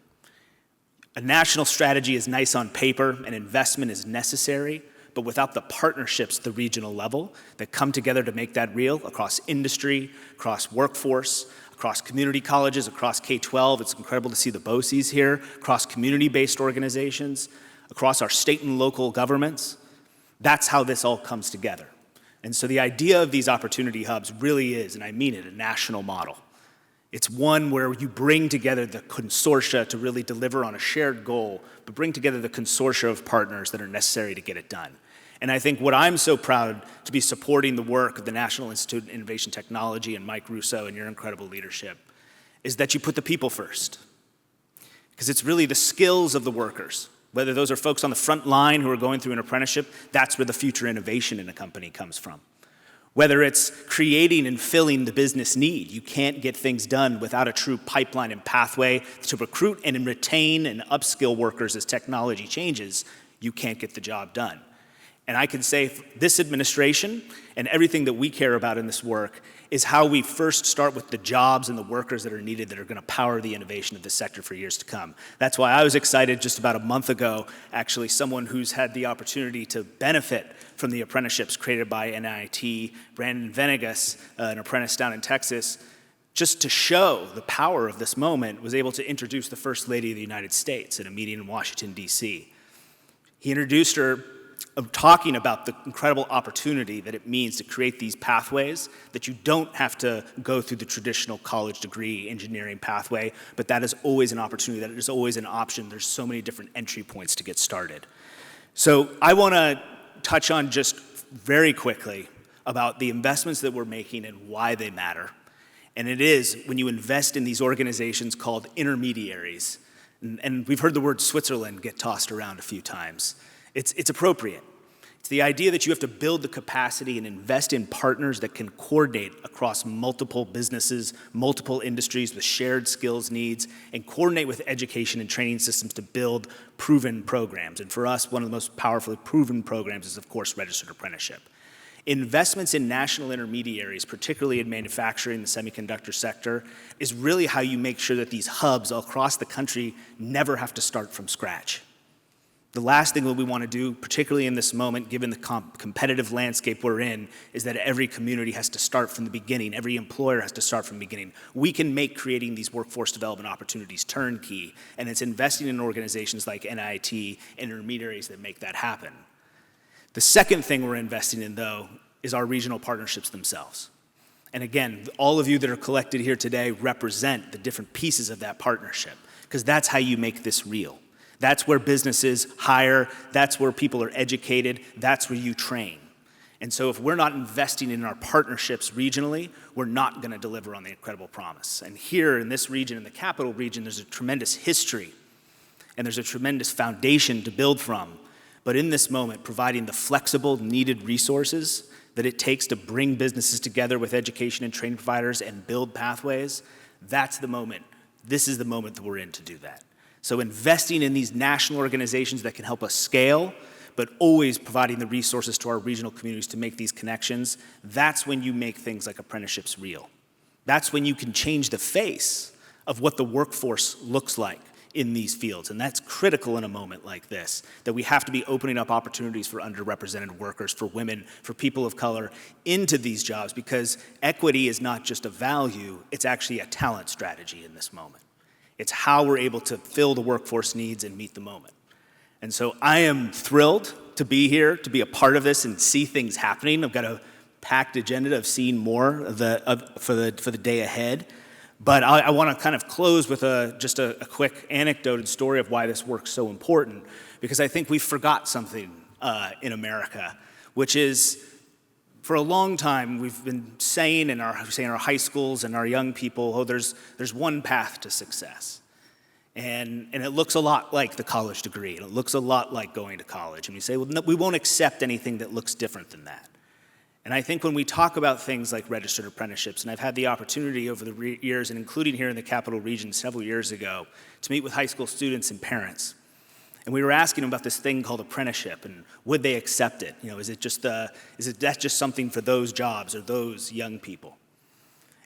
A national strategy is nice on paper, and investment is necessary, but without the partnerships at the regional level that come together to make that real across industry, across workforce, across community colleges, across K-12, it's incredible to see the BOCES here, across community-based organizations, across our state and local governments. That's how this all comes together. And so the idea of these opportunity hubs really is, and I mean it, a national model. It's one where you bring together the consortia to really deliver on a shared goal, but bring together the consortia of partners that are necessary to get it done. And I think what I'm so proud to be supporting the work of the National Institute of Innovation Technology and Mike Russo and your incredible leadership is that you put the people first. Because it's really the skills of the workers, whether those are folks on the front line who are going through an apprenticeship, that's where the future innovation in a company comes from. Whether it's creating and filling the business need, you can't get things done without a true pipeline and pathway to recruit and retain and upskill workers as technology changes, you can't get the job done. And I can say this administration and everything that we care about in this work is how we first start with the jobs and the workers that are needed that are going to power the innovation of this sector for years to come. That's why I was excited just about a month ago, actually, someone who's had the opportunity to benefit from the apprenticeships created by NIIT, Brandon Venegas, an apprentice down in Texas, just to show the power of this moment, was able to introduce the First Lady of the United States at a meeting in Washington, D.C. He introduced her talking about the incredible opportunity that it means to create these pathways, that you don't have to go through the traditional college degree engineering pathway, but that is always an opportunity, that is always an option. There's so many different entry points to get started. So I want to touch on just very quickly about the investments that we're making and why they matter. And it is when you invest in these organizations called intermediaries, and we've heard the word Switzerland get tossed around a few times. It's appropriate. It's the idea that you have to build the capacity and invest in partners that can coordinate across multiple businesses, multiple industries with shared skills needs, and coordinate with education and training systems to build proven programs. And for us, one of the most powerfully proven programs is, of course, registered apprenticeship. Investments in national intermediaries, particularly in manufacturing, the semiconductor sector, is really how you make sure that these hubs across the country never have to start from scratch. The last thing that we want to do, particularly in this moment, given the competitive landscape we're in, is that every community has to start from the beginning. Every employer has to start from the beginning. We can make creating these workforce development opportunities turnkey, and it's investing in organizations like NIIT and intermediaries that make that happen. The second thing we're investing in, though, is our regional partnerships themselves. And again, all of you that are collected here today represent the different pieces of that partnership, because that's how you make this real. That's where businesses hire, that's where people are educated, that's where you train. And so if we're not investing in our partnerships regionally, we're not going to deliver on the incredible promise. And here in this region, in the capital region, there's a tremendous history and there's a tremendous foundation to build from. But in this moment, providing the flexible, needed resources that it takes to bring businesses together with education and training providers and build pathways, that's the moment. This is the moment that we're in to do that. So investing in these national organizations that can help us scale, but always providing the resources to our regional communities to make these connections, that's when you make things like apprenticeships real. That's when you can change the face of what the workforce looks like in these fields. And that's critical in a moment like this, that we have to be opening up opportunities for underrepresented workers, for women, for people of color into these jobs, because equity is not just a value, it's actually a talent strategy in this moment. It's how we're able to fill the workforce needs and meet the moment. And so I am thrilled to be here, to be a part of this and see things happening. I've got a packed agenda of seeing more for the day ahead. But I want to kind of close with just a quick anecdote and story of why this work's so important, because I think we forgot something in America, which is, for a long time, we've been saying in our high schools and our young people, oh, there's one path to success. And it looks a lot like the college degree, and it looks a lot like going to college. And we say, well, no, we won't accept anything that looks different than that. And I think when we talk about things like registered apprenticeships, and I've had the opportunity over the years, and including here in the Capital Region several years ago, to meet with high school students and parents. And we were asking them about this thing called apprenticeship, and would they accept it? You know, is it that's just something for those jobs or those young people?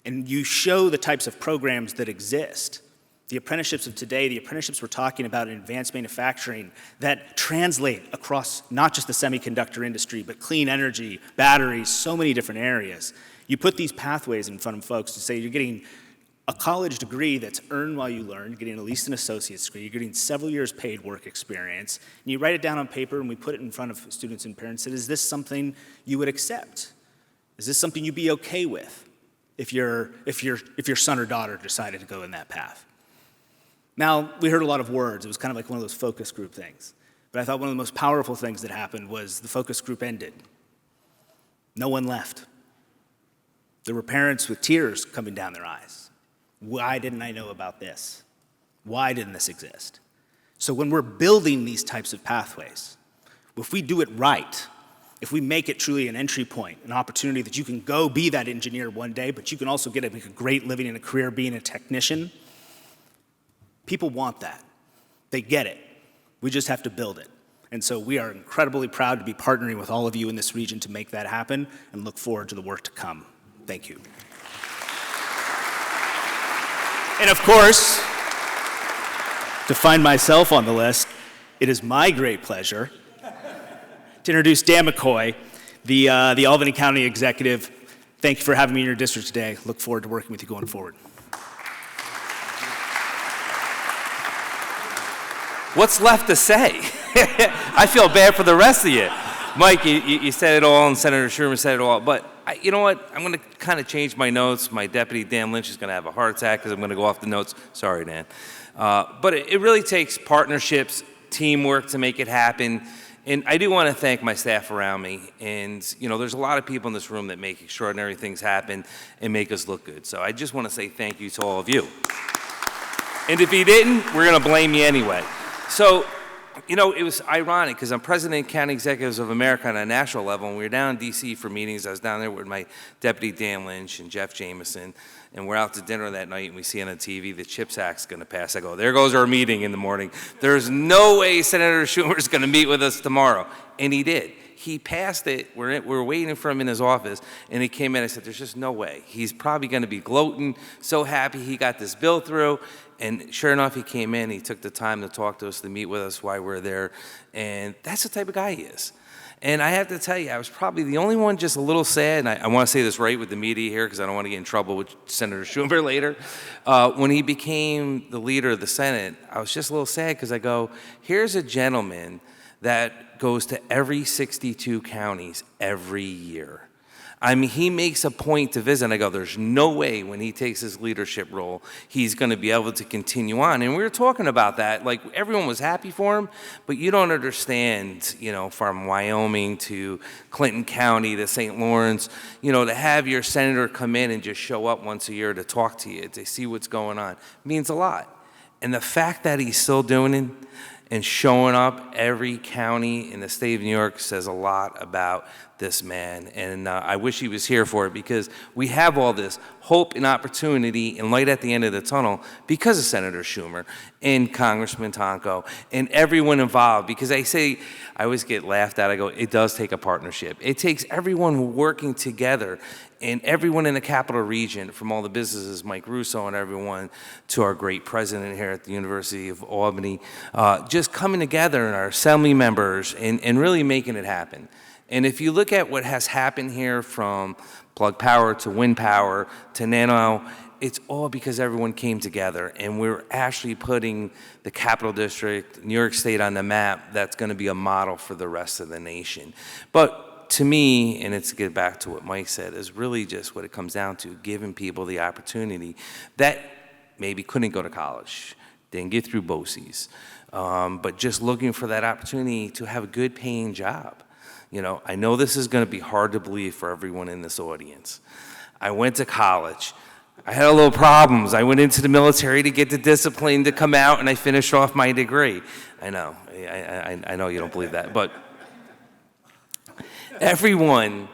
And you show the types of programs that exist. The apprenticeships of today, the apprenticeships we're talking about in advanced manufacturing that translate across not just the semiconductor industry, but clean energy, batteries, so many different areas. You put these pathways in front of folks to say you're getting a college degree that's earned while you learn, you're getting at least an associate's degree, you're getting several years paid work experience, and you write it down on paper and we put it in front of students and parents and say, is this something you would accept? Is this something you'd be okay with if your son or daughter decided to go in that path? Now, we heard a lot of words. It was kind of like one of those focus group things. But I thought one of the most powerful things that happened was the focus group ended. No one left. There were parents with tears coming down their eyes. Why didn't I know about this? Why didn't this exist? So when we're building these types of pathways, if we do it right, if we make it truly an entry point, an opportunity that you can go be that engineer one day, but you can also make a great living and a career being a technician, people want that. They get it. We just have to build it. And so we are incredibly proud to be partnering with all of you in this region to make that happen and look forward to the work to come. Thank you. And of course, to find myself on the list, it is my great pleasure to introduce Dan McCoy, the Albany County Executive. Thank you for having me in your district today. Look forward to working with you going forward. What's left to say? I feel bad for the rest of you. Mike, you said it all, and Senator Schumer said it all, but you know what? I'm going to kind of change my notes. My deputy, Dan Lynch, is going to have a heart attack because I'm going to go off the notes. Sorry, Dan. But it really takes partnerships, teamwork to make it happen. And I do want to thank my staff around me. And, you know, there's a lot of people in this room that make extraordinary things happen and make us look good. So I just want to say thank you to all of you. And if you didn't, we're going to blame you anyway. So, you know, it was ironic because I'm president of County Executives of America on a national level, and we were down in D.C. for meetings. I was down there with my deputy, Dan Lynch, and Jeff Jameson, and we're out to dinner that night, and we see on the TV the CHIPS Act's going to pass. I go, there goes our meeting in the morning. There's no way Senator Schumer's going to meet with us tomorrow. And he did. He passed it. We're waiting for him in his office, and he came in. I said, there's just no way. He's probably going to be gloating, so happy he got this bill through. And sure enough, he came in. He took the time to talk to us, to meet with us while we're there. And that's the type of guy he is. And I have to tell you, I was probably the only one just a little sad, and I want to say this right with the media here because I don't want to get in trouble with Senator Schumer later. When he became the leader of the Senate, I was just a little sad because I go, here's a gentleman that goes to every 62 counties every year. I mean, he makes a point to visit, and I go, there's no way when he takes his leadership role, he's going to be able to continue on. And we were talking about that, like everyone was happy for him, but you don't understand, you know, from Wyoming to Clinton County to St. Lawrence, you know, to have your senator come in and just show up once a year to talk to you, to see what's going on, means a lot. And the fact that he's still doing it and showing up every county in the state of New York says a lot about this man. And I wish he was here for it because we have all this hope and opportunity and light at the end of the tunnel because of Senator Schumer and Congressman Tonko and everyone involved. Because I always get laughed at. I go, it does take a partnership. It takes everyone working together and everyone in the capital region, from all the businesses, Mike Russo and everyone, to our great president here at the University of Albany, just coming together and our assembly members and really making it happen. And if you look at what has happened here from plug power to wind power to nano, it's all because everyone came together and we're actually putting the Capital District, New York State on the map that's going to be a model for the rest of the nation. But to me, and it's to get back to what Mike said, is really just what it comes down to, giving people the opportunity that maybe couldn't go to college, didn't get through BOCES, but just looking for that opportunity to have a good paying job. You know, I know this is going to be hard to believe for everyone in this audience. I went to college. I had a little problems. I went into the military to get the discipline to come out, and I finished off my degree. I know, I know you don't believe that, but everyone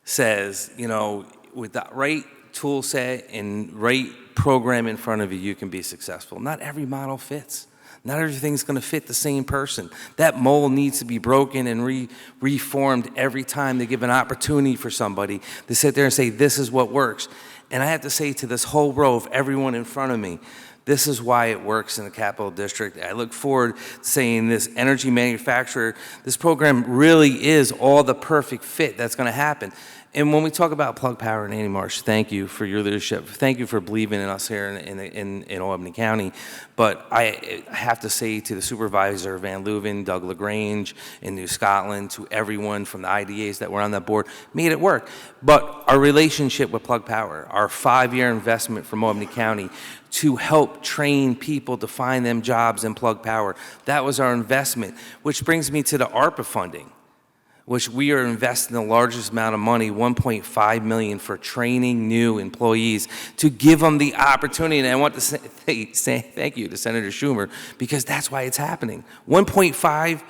says, you know, with the right tool set and right program in front of you, you can be successful. Not every model fits. Not everything's going to fit the same person. That mold needs to be broken and reformed every time they give an opportunity for somebody to sit there and say, this is what works. And I have to say to this whole row of everyone in front of me, this is why it works in the Capital District. I look forward to saying this energy manufacturer, this program really is all the perfect fit that's going to happen. And when we talk about Plug Power and Andy Marsh, thank you for your leadership. Thank you for believing in us here in Albany County. But I have to say to the supervisor, Van Leuven, Doug LaGrange in New Scotland, to everyone from the IDAs that were on that board, made it work. But our relationship with Plug Power, our 5-year investment from Albany County to help train people to find them jobs in Plug Power, that was our investment, which brings me to the ARPA funding, which we are investing the largest amount of money, $1.5 million, for training new employees to give them the opportunity. And I want to say thank you to Senator Schumer, because that's why it's happening. $1.5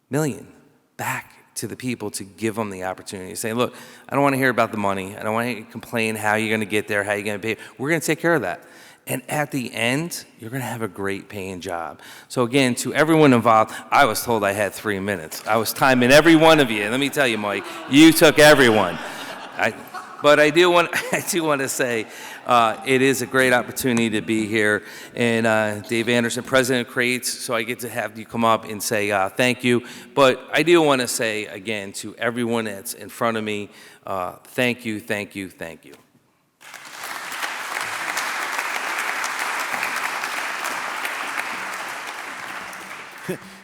million back to the people to give them the opportunity. Say, look, I don't want to hear about the money. I don't want to complain how you're going to get there, how you're going to pay. We're going to take care of that. And at the end, you're going to have a great paying job. So again, to everyone involved, I was told I had 3 minutes. I was timing every one of you. And let me tell you, Mike, you took everyone. But I do want to say it is a great opportunity to be here. And Dave Anderson, President of CRATES, so I get to have you come up and say thank you. But I do want to say, again, to everyone that's in front of me, thank you, thank you, thank you.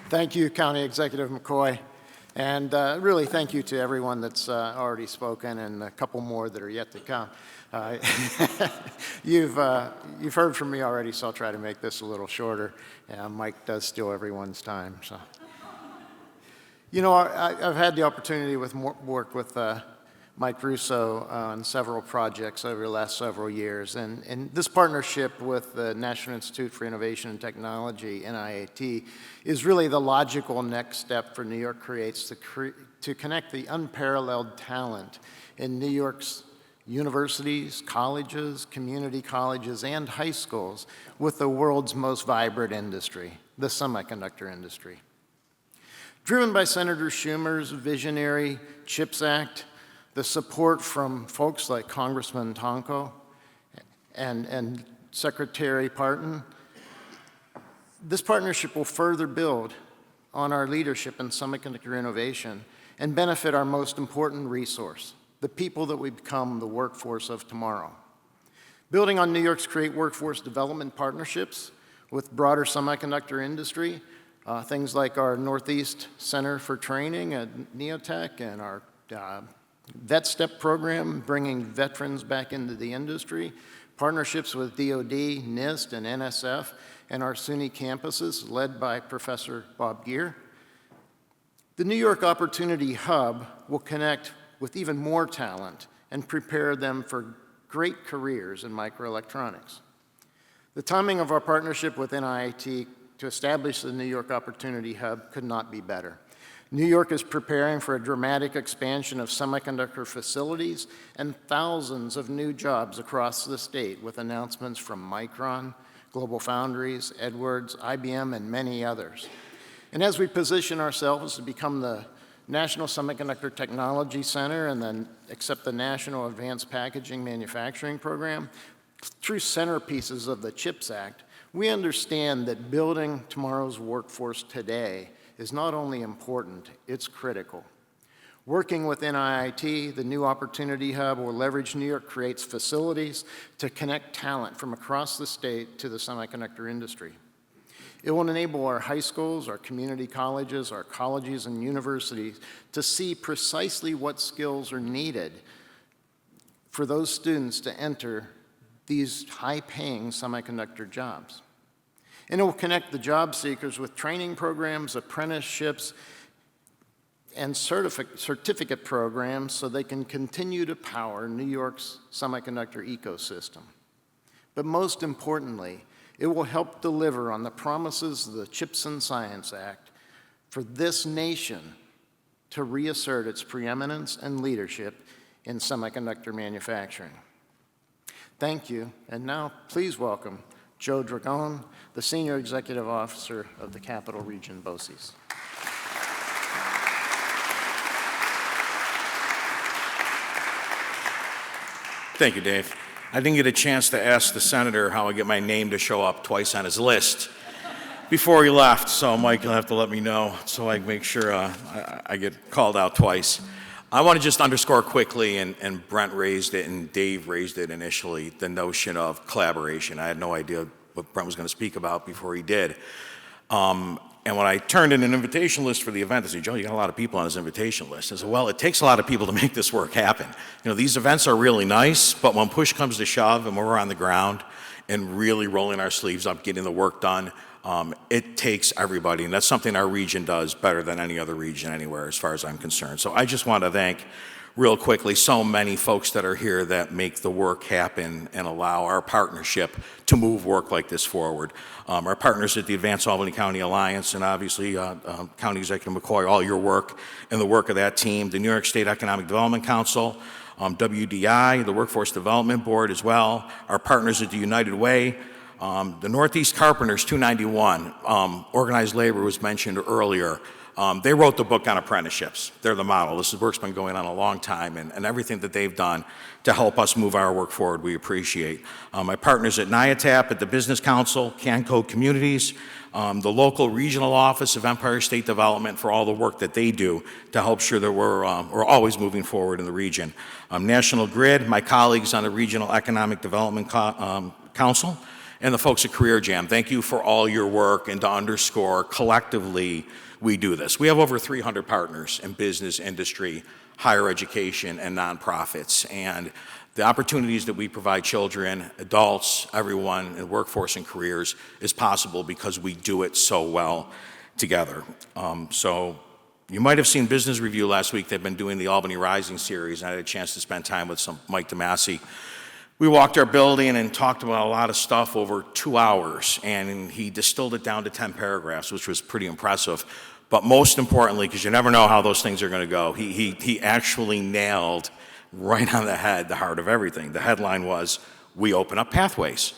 Thank you, County Executive McCoy. And really thank you to everyone that's already spoken and a couple more that are yet to come. You've heard from me already, so I'll try to make this a little shorter. Mike does steal everyone's time. So, you know, I've had the opportunity to work with Mike Russo on several projects over the last several years. And this partnership with the National Institute for Innovation and Technology, NIIT, is really the logical next step for New York Creates to connect the unparalleled talent in New York's universities, colleges, community colleges, and high schools with the world's most vibrant industry, the semiconductor industry. Driven by Senator Schumer's visionary CHIPS Act, the support from folks like Congressman Tonko and Secretary Parton, this partnership will further build on our leadership in semiconductor innovation and benefit our most important resource, the people that we become the workforce of tomorrow. Building on New York's Create Workforce Development partnerships with broader semiconductor industry, things like our Northeast Center for Training at NEOTech and our Vet Step program, bringing veterans back into the industry, partnerships with DOD, NIST, and NSF, and our SUNY campuses, led by Professor Bob Geer. The New York Opportunity Hub will connect with even more talent and prepare them for great careers in microelectronics. The timing of our partnership with NIIT to establish the New York Opportunity Hub could not be better. New York is preparing for a dramatic expansion of semiconductor facilities and thousands of new jobs across the state, with announcements from Micron, GlobalFoundries, Edwards, IBM, and many others. And as we position ourselves to become the National Semiconductor Technology Center and then accept the National Advanced Packaging Manufacturing Program, true centerpieces of the CHIPS Act, we understand that building tomorrow's workforce today is not only important, it's critical. Working with NIIT, the New Opportunity Hub will leverage New York Creates facilities to connect talent from across the state to the semiconductor industry. It will enable our high schools, our community colleges, our colleges and universities to see precisely what skills are needed for those students to enter these high-paying semiconductor jobs. And it will connect the job seekers with training programs, apprenticeships, and certificate programs so they can continue to power New York's semiconductor ecosystem. But most importantly, it will help deliver on the promises of the CHIPS and Science Act for this nation to reassert its preeminence and leadership in semiconductor manufacturing. Thank you, and now please welcome Joe Dragon, the Senior Executive Officer of the Capital Region BOCES. Thank you, Dave. I didn't get a chance to ask the senator how I get my name to show up twice on his list before he left, so Mike, you'll have to let me know so I can make sure I get called out twice. I want to just underscore quickly, and Brent raised it and Dave raised it initially, the notion of collaboration. I had no idea what Brent was going to speak about before he did. And when I turned in an invitation list for the event, I said, Joe, you got a lot of people on this invitation list. I said, well, it takes a lot of people to make this work happen. You know, these events are really nice, but when push comes to shove and we're on the ground and really rolling our sleeves up, getting the work done, it takes everybody. And that's something our region does better than any other region anywhere as far as I'm concerned. So I just want to thank real quickly so many folks that are here that make the work happen and allow our partnership to move work like this forward. Our partners at the Advanced Albany County Alliance and obviously County Executive McCoy, all your work and the work of that team, the New York State Economic Development Council, WDI, the Workforce Development Board as well, our partners at the United Way, the Northeast Carpenters 291, organized labor was mentioned earlier. They wrote the book on apprenticeships. They're the model. This work's been going on a long time, and everything that they've done to help us move our work forward, we appreciate. My partners at NIIT, at the Business Council, Canco Communities, the local regional office of Empire State Development for all the work that they do to help sure that we're always moving forward in the region. National Grid, my colleagues on the Regional Economic Development Council, and the folks at Career Jam. Thank you for all your work, and to underscore, collectively, we do this. We have over 300 partners in business, industry, higher education, and nonprofits. And the opportunities that we provide children, adults, everyone in workforce and careers is possible because we do it so well together. So you might have seen Business Review last week. They've been doing the Albany Rising series, and I had a chance to spend time with Mike DeMasi. We walked our building and talked about a lot of stuff over 2 hours, and he distilled it down to 10 paragraphs, which was pretty impressive. But most importantly, because you never know how those things are going to go, he actually nailed right on the head the heart of everything. The headline was, we open up pathways.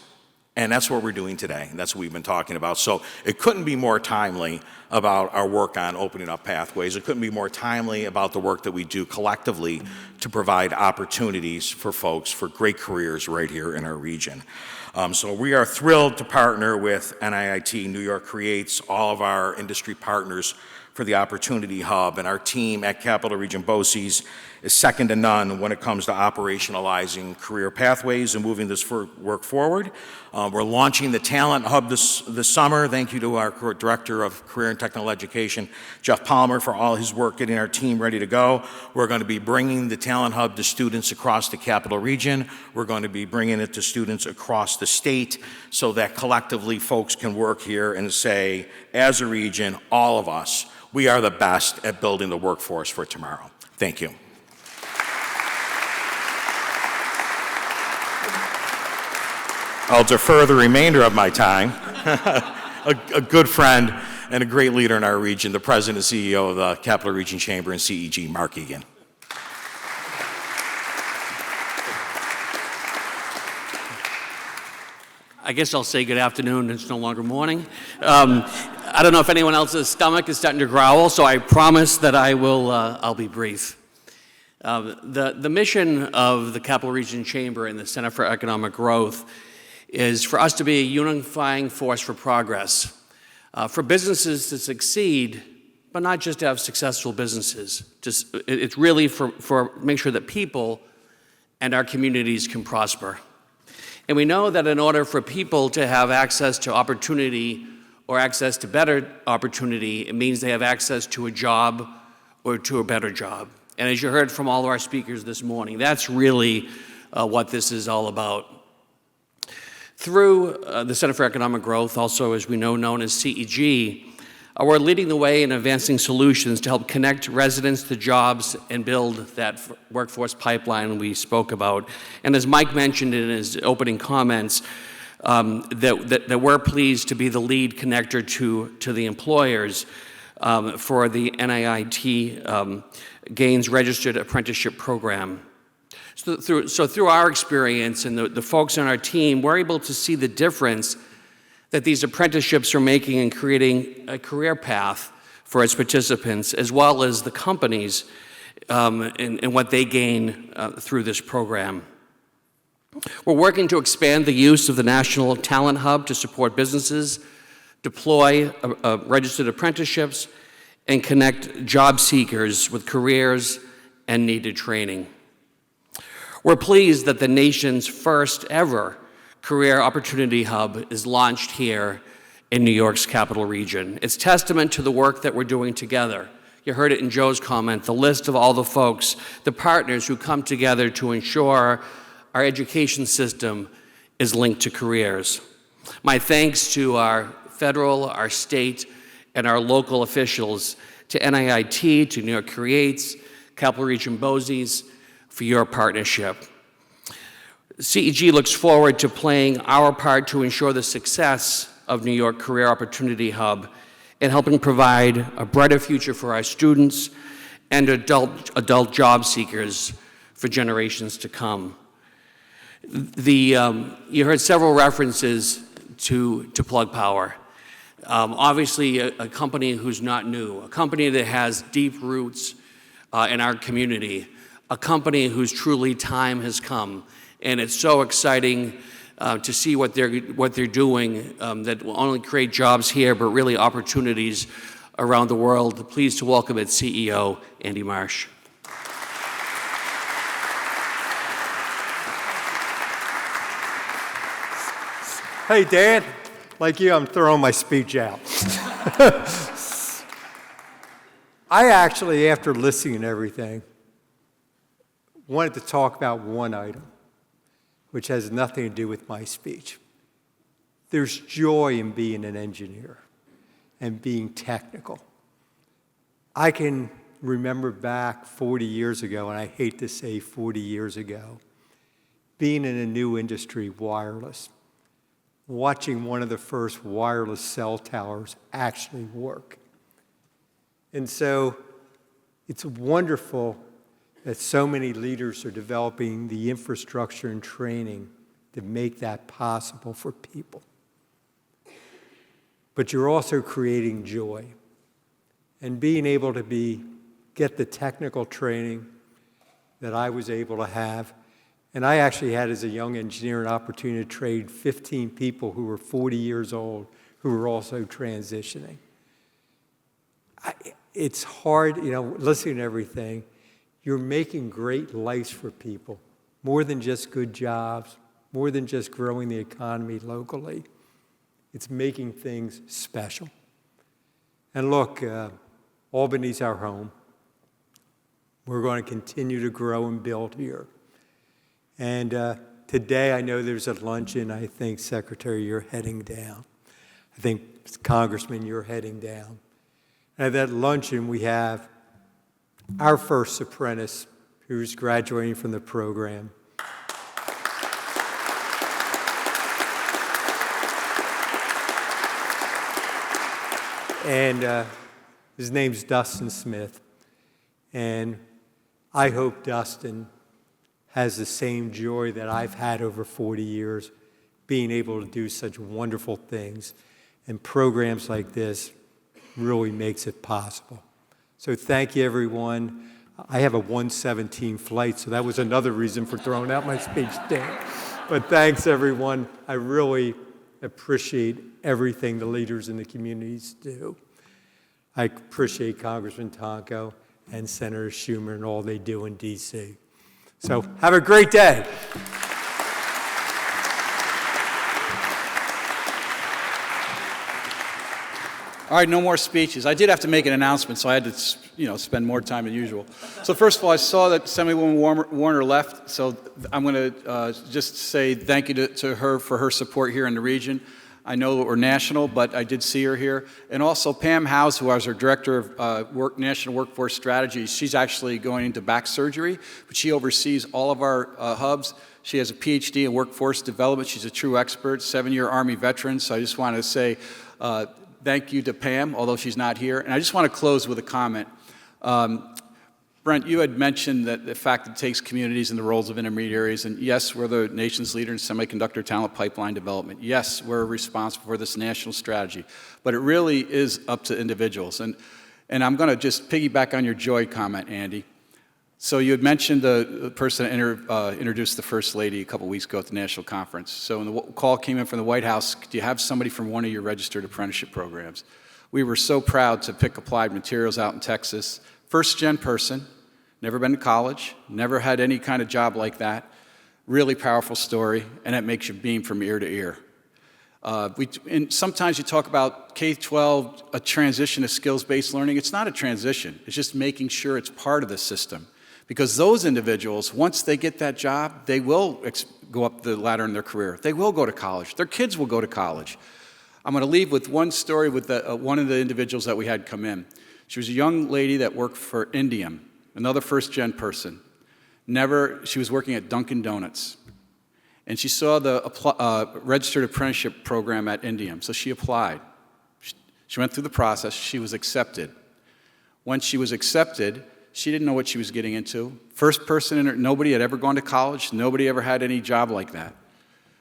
And that's what we're doing today, and that's what we've been talking about. So it couldn't be more timely about our work on opening up pathways. It couldn't be more timely about the work that we do collectively to provide opportunities for folks for great careers right here in our region. So we are thrilled to partner with NIIT, New York Creates, all of our industry partners for the Opportunity Hub, and our team at Capital Region BOCES is second to none when it comes to operationalizing career pathways and moving this work forward. We're launching the Talent Hub this summer. Thank you to our Director of Career and Technical Education, Jeff Palmer, for all his work getting our team ready to go. We're going to be bringing the Talent Hub to students across the Capital Region. We're going to be bringing it to students across the state so that collectively folks can work here and say, as a region, all of us, we are the best at building the workforce for tomorrow. Thank you. I'll defer the remainder of my time. A good friend and a great leader in our region, the President and CEO of the Capital Region Chamber and CEG, Mark Egan. I guess I'll say good afternoon. It's no longer morning. I don't know if anyone else's stomach is starting to growl, so I promise that I'll be brief. The mission of the Capital Region Chamber and the Center for Economic Growth is for us to be a unifying force for progress, for businesses to succeed, but not just to have successful businesses. It's really for make sure that people and our communities can prosper. And we know that in order for people to have access to opportunity or access to better opportunity, it means they have access to a job or to a better job. And as you heard from all of our speakers this morning, that's really what this is all about. Through the Center for Economic Growth, also as we know, known as CEG, we're leading the way in advancing solutions to help connect residents to jobs and build that workforce pipeline we spoke about. And as Mike mentioned in his opening comments, that we're pleased to be the lead connector to the employers for the NIIT Gaines Registered Apprenticeship Program. So through our experience and the folks on our team, we're able to see the difference that these apprenticeships are making in creating a career path for its participants, as well as the companies and what they gain through this program. We're working to expand the use of the National Talent Hub to support businesses, deploy registered apprenticeships, and connect job seekers with careers and needed training. We're pleased that the nation's first ever Career Opportunity Hub is launched here in New York's capital region. It's testament to the work that we're doing together. You heard it in Joe's comment, the list of all the folks, the partners who come together to ensure our education system is linked to careers. My thanks to our federal, our state, and our local officials, to NIIT, to New York Creates, Capital Region BOCES, for your partnership. CEG looks forward to playing our part to ensure the success of New York Career Opportunity Hub and helping provide a brighter future for our students and adult job seekers for generations to come. You heard several references to Plug Power. Obviously, a company who's not new, a company that has deep roots in our community, a company whose truly time has come. And it's so exciting to see what they're doing that will only create jobs here, but really opportunities around the world. Pleased to welcome its CEO, Andy Marsh. Hey, Dan, like you, I'm throwing my speech out. I actually, after listening to everything, wanted to talk about one item, which has nothing to do with my speech. There's joy in being an engineer and being technical. I can remember back 40 years ago, and I hate to say 40 years ago, being in a new industry, wireless, watching one of the first wireless cell towers actually work. And so it's wonderful that so many leaders are developing the infrastructure and training to make that possible for people. But you're also creating joy. And being able to get the technical training that I was able to have, and I actually had as a young engineer an opportunity to train 15 people who were 40 years old who were also transitioning. It's hard, listening to everything. You're making great lives for people, more than just good jobs, more than just growing the economy locally. It's making things special. And look, Albany's our home. We're going to continue to grow and build here. And today I know there's a luncheon. I think, Secretary, you're heading down. I think, Congressman, you're heading down. And at that luncheon, we have our first apprentice who's graduating from the program. And his name's Dustin Smith. And I hope Dustin has the same joy that I've had over 40 years, being able to do such wonderful things. And programs like this really makes it possible. So thank you, everyone. I have a 1:17 flight, so that was another reason for throwing out my speech, Dan. But thanks, everyone. I really appreciate everything the leaders in the communities do. I appreciate Congressman Tonko and Senator Schumer and all they do in D.C. So have a great day. All right, no more speeches. I did have to make an announcement, so I had to, spend more time than usual. So first of all, I saw that Assemblywoman Warner left, so I'm going to just say thank you to her for her support here in the region. I know that we're national, but I did see her here. And also Pam Howes, who was our Director of National Workforce Strategies, she's actually going into back surgery, but she oversees all of our hubs. She has a PhD in workforce development. She's a true expert, 7-year Army veteran. So I just want to say thank you to Pam, although she's not here. And I just want to close with a comment. Brent, you had mentioned that the fact that it takes communities and the roles of intermediaries, and yes, we're the nation's leader in semiconductor talent pipeline development. Yes, we're responsible for this national strategy, but it really is up to individuals. And I'm going to just piggyback on your joy comment, Andy. So you had mentioned the person that introduced the First Lady a couple weeks ago at the national conference. So when the call came in from the White House, do you have somebody from one of your registered apprenticeship programs? We were so proud to pick Applied Materials out in Texas. First-gen person, never been to college, never had any kind of job like that. Really powerful story, and that makes you beam from ear to ear. And sometimes you talk about K-12, a transition to skills-based learning. It's not a transition. It's just making sure it's part of the system. Because those individuals, once they get that job, they will go up the ladder in their career. They will go to college. Their kids will go to college. I'm going to leave with one story with one of the individuals that we had come in. She was a young lady that worked for Indium, another first-gen person. She was working at Dunkin' Donuts. And she saw the registered apprenticeship program at Indium, so she applied. She went through the process. She was accepted. When she was accepted, she didn't know what she was getting into. First person in her, nobody had ever gone to college. Nobody ever had any job like that.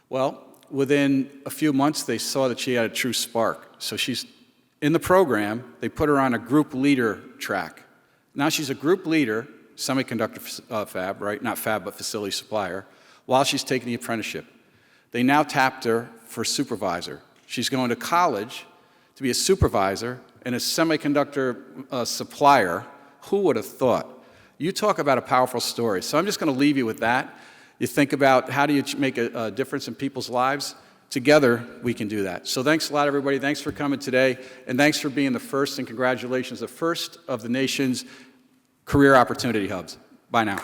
Well, within a few months, they saw that she had a true spark. So she's in the program. They put her on a group leader track. Now she's a group leader, semiconductor fab, right? Not fab, but facility supplier, while she's taking the apprenticeship. They now tapped her for supervisor. She's going to college to be a supervisor and a semiconductor supplier. Who would have thought? You talk about a powerful story. So I'm just going to leave you with that. You think about how do you make a difference in people's lives? Together, we can do that. So thanks a lot, everybody. Thanks for coming today. And thanks for being the first, and congratulations, the first of the nation's career opportunity hubs. Bye now.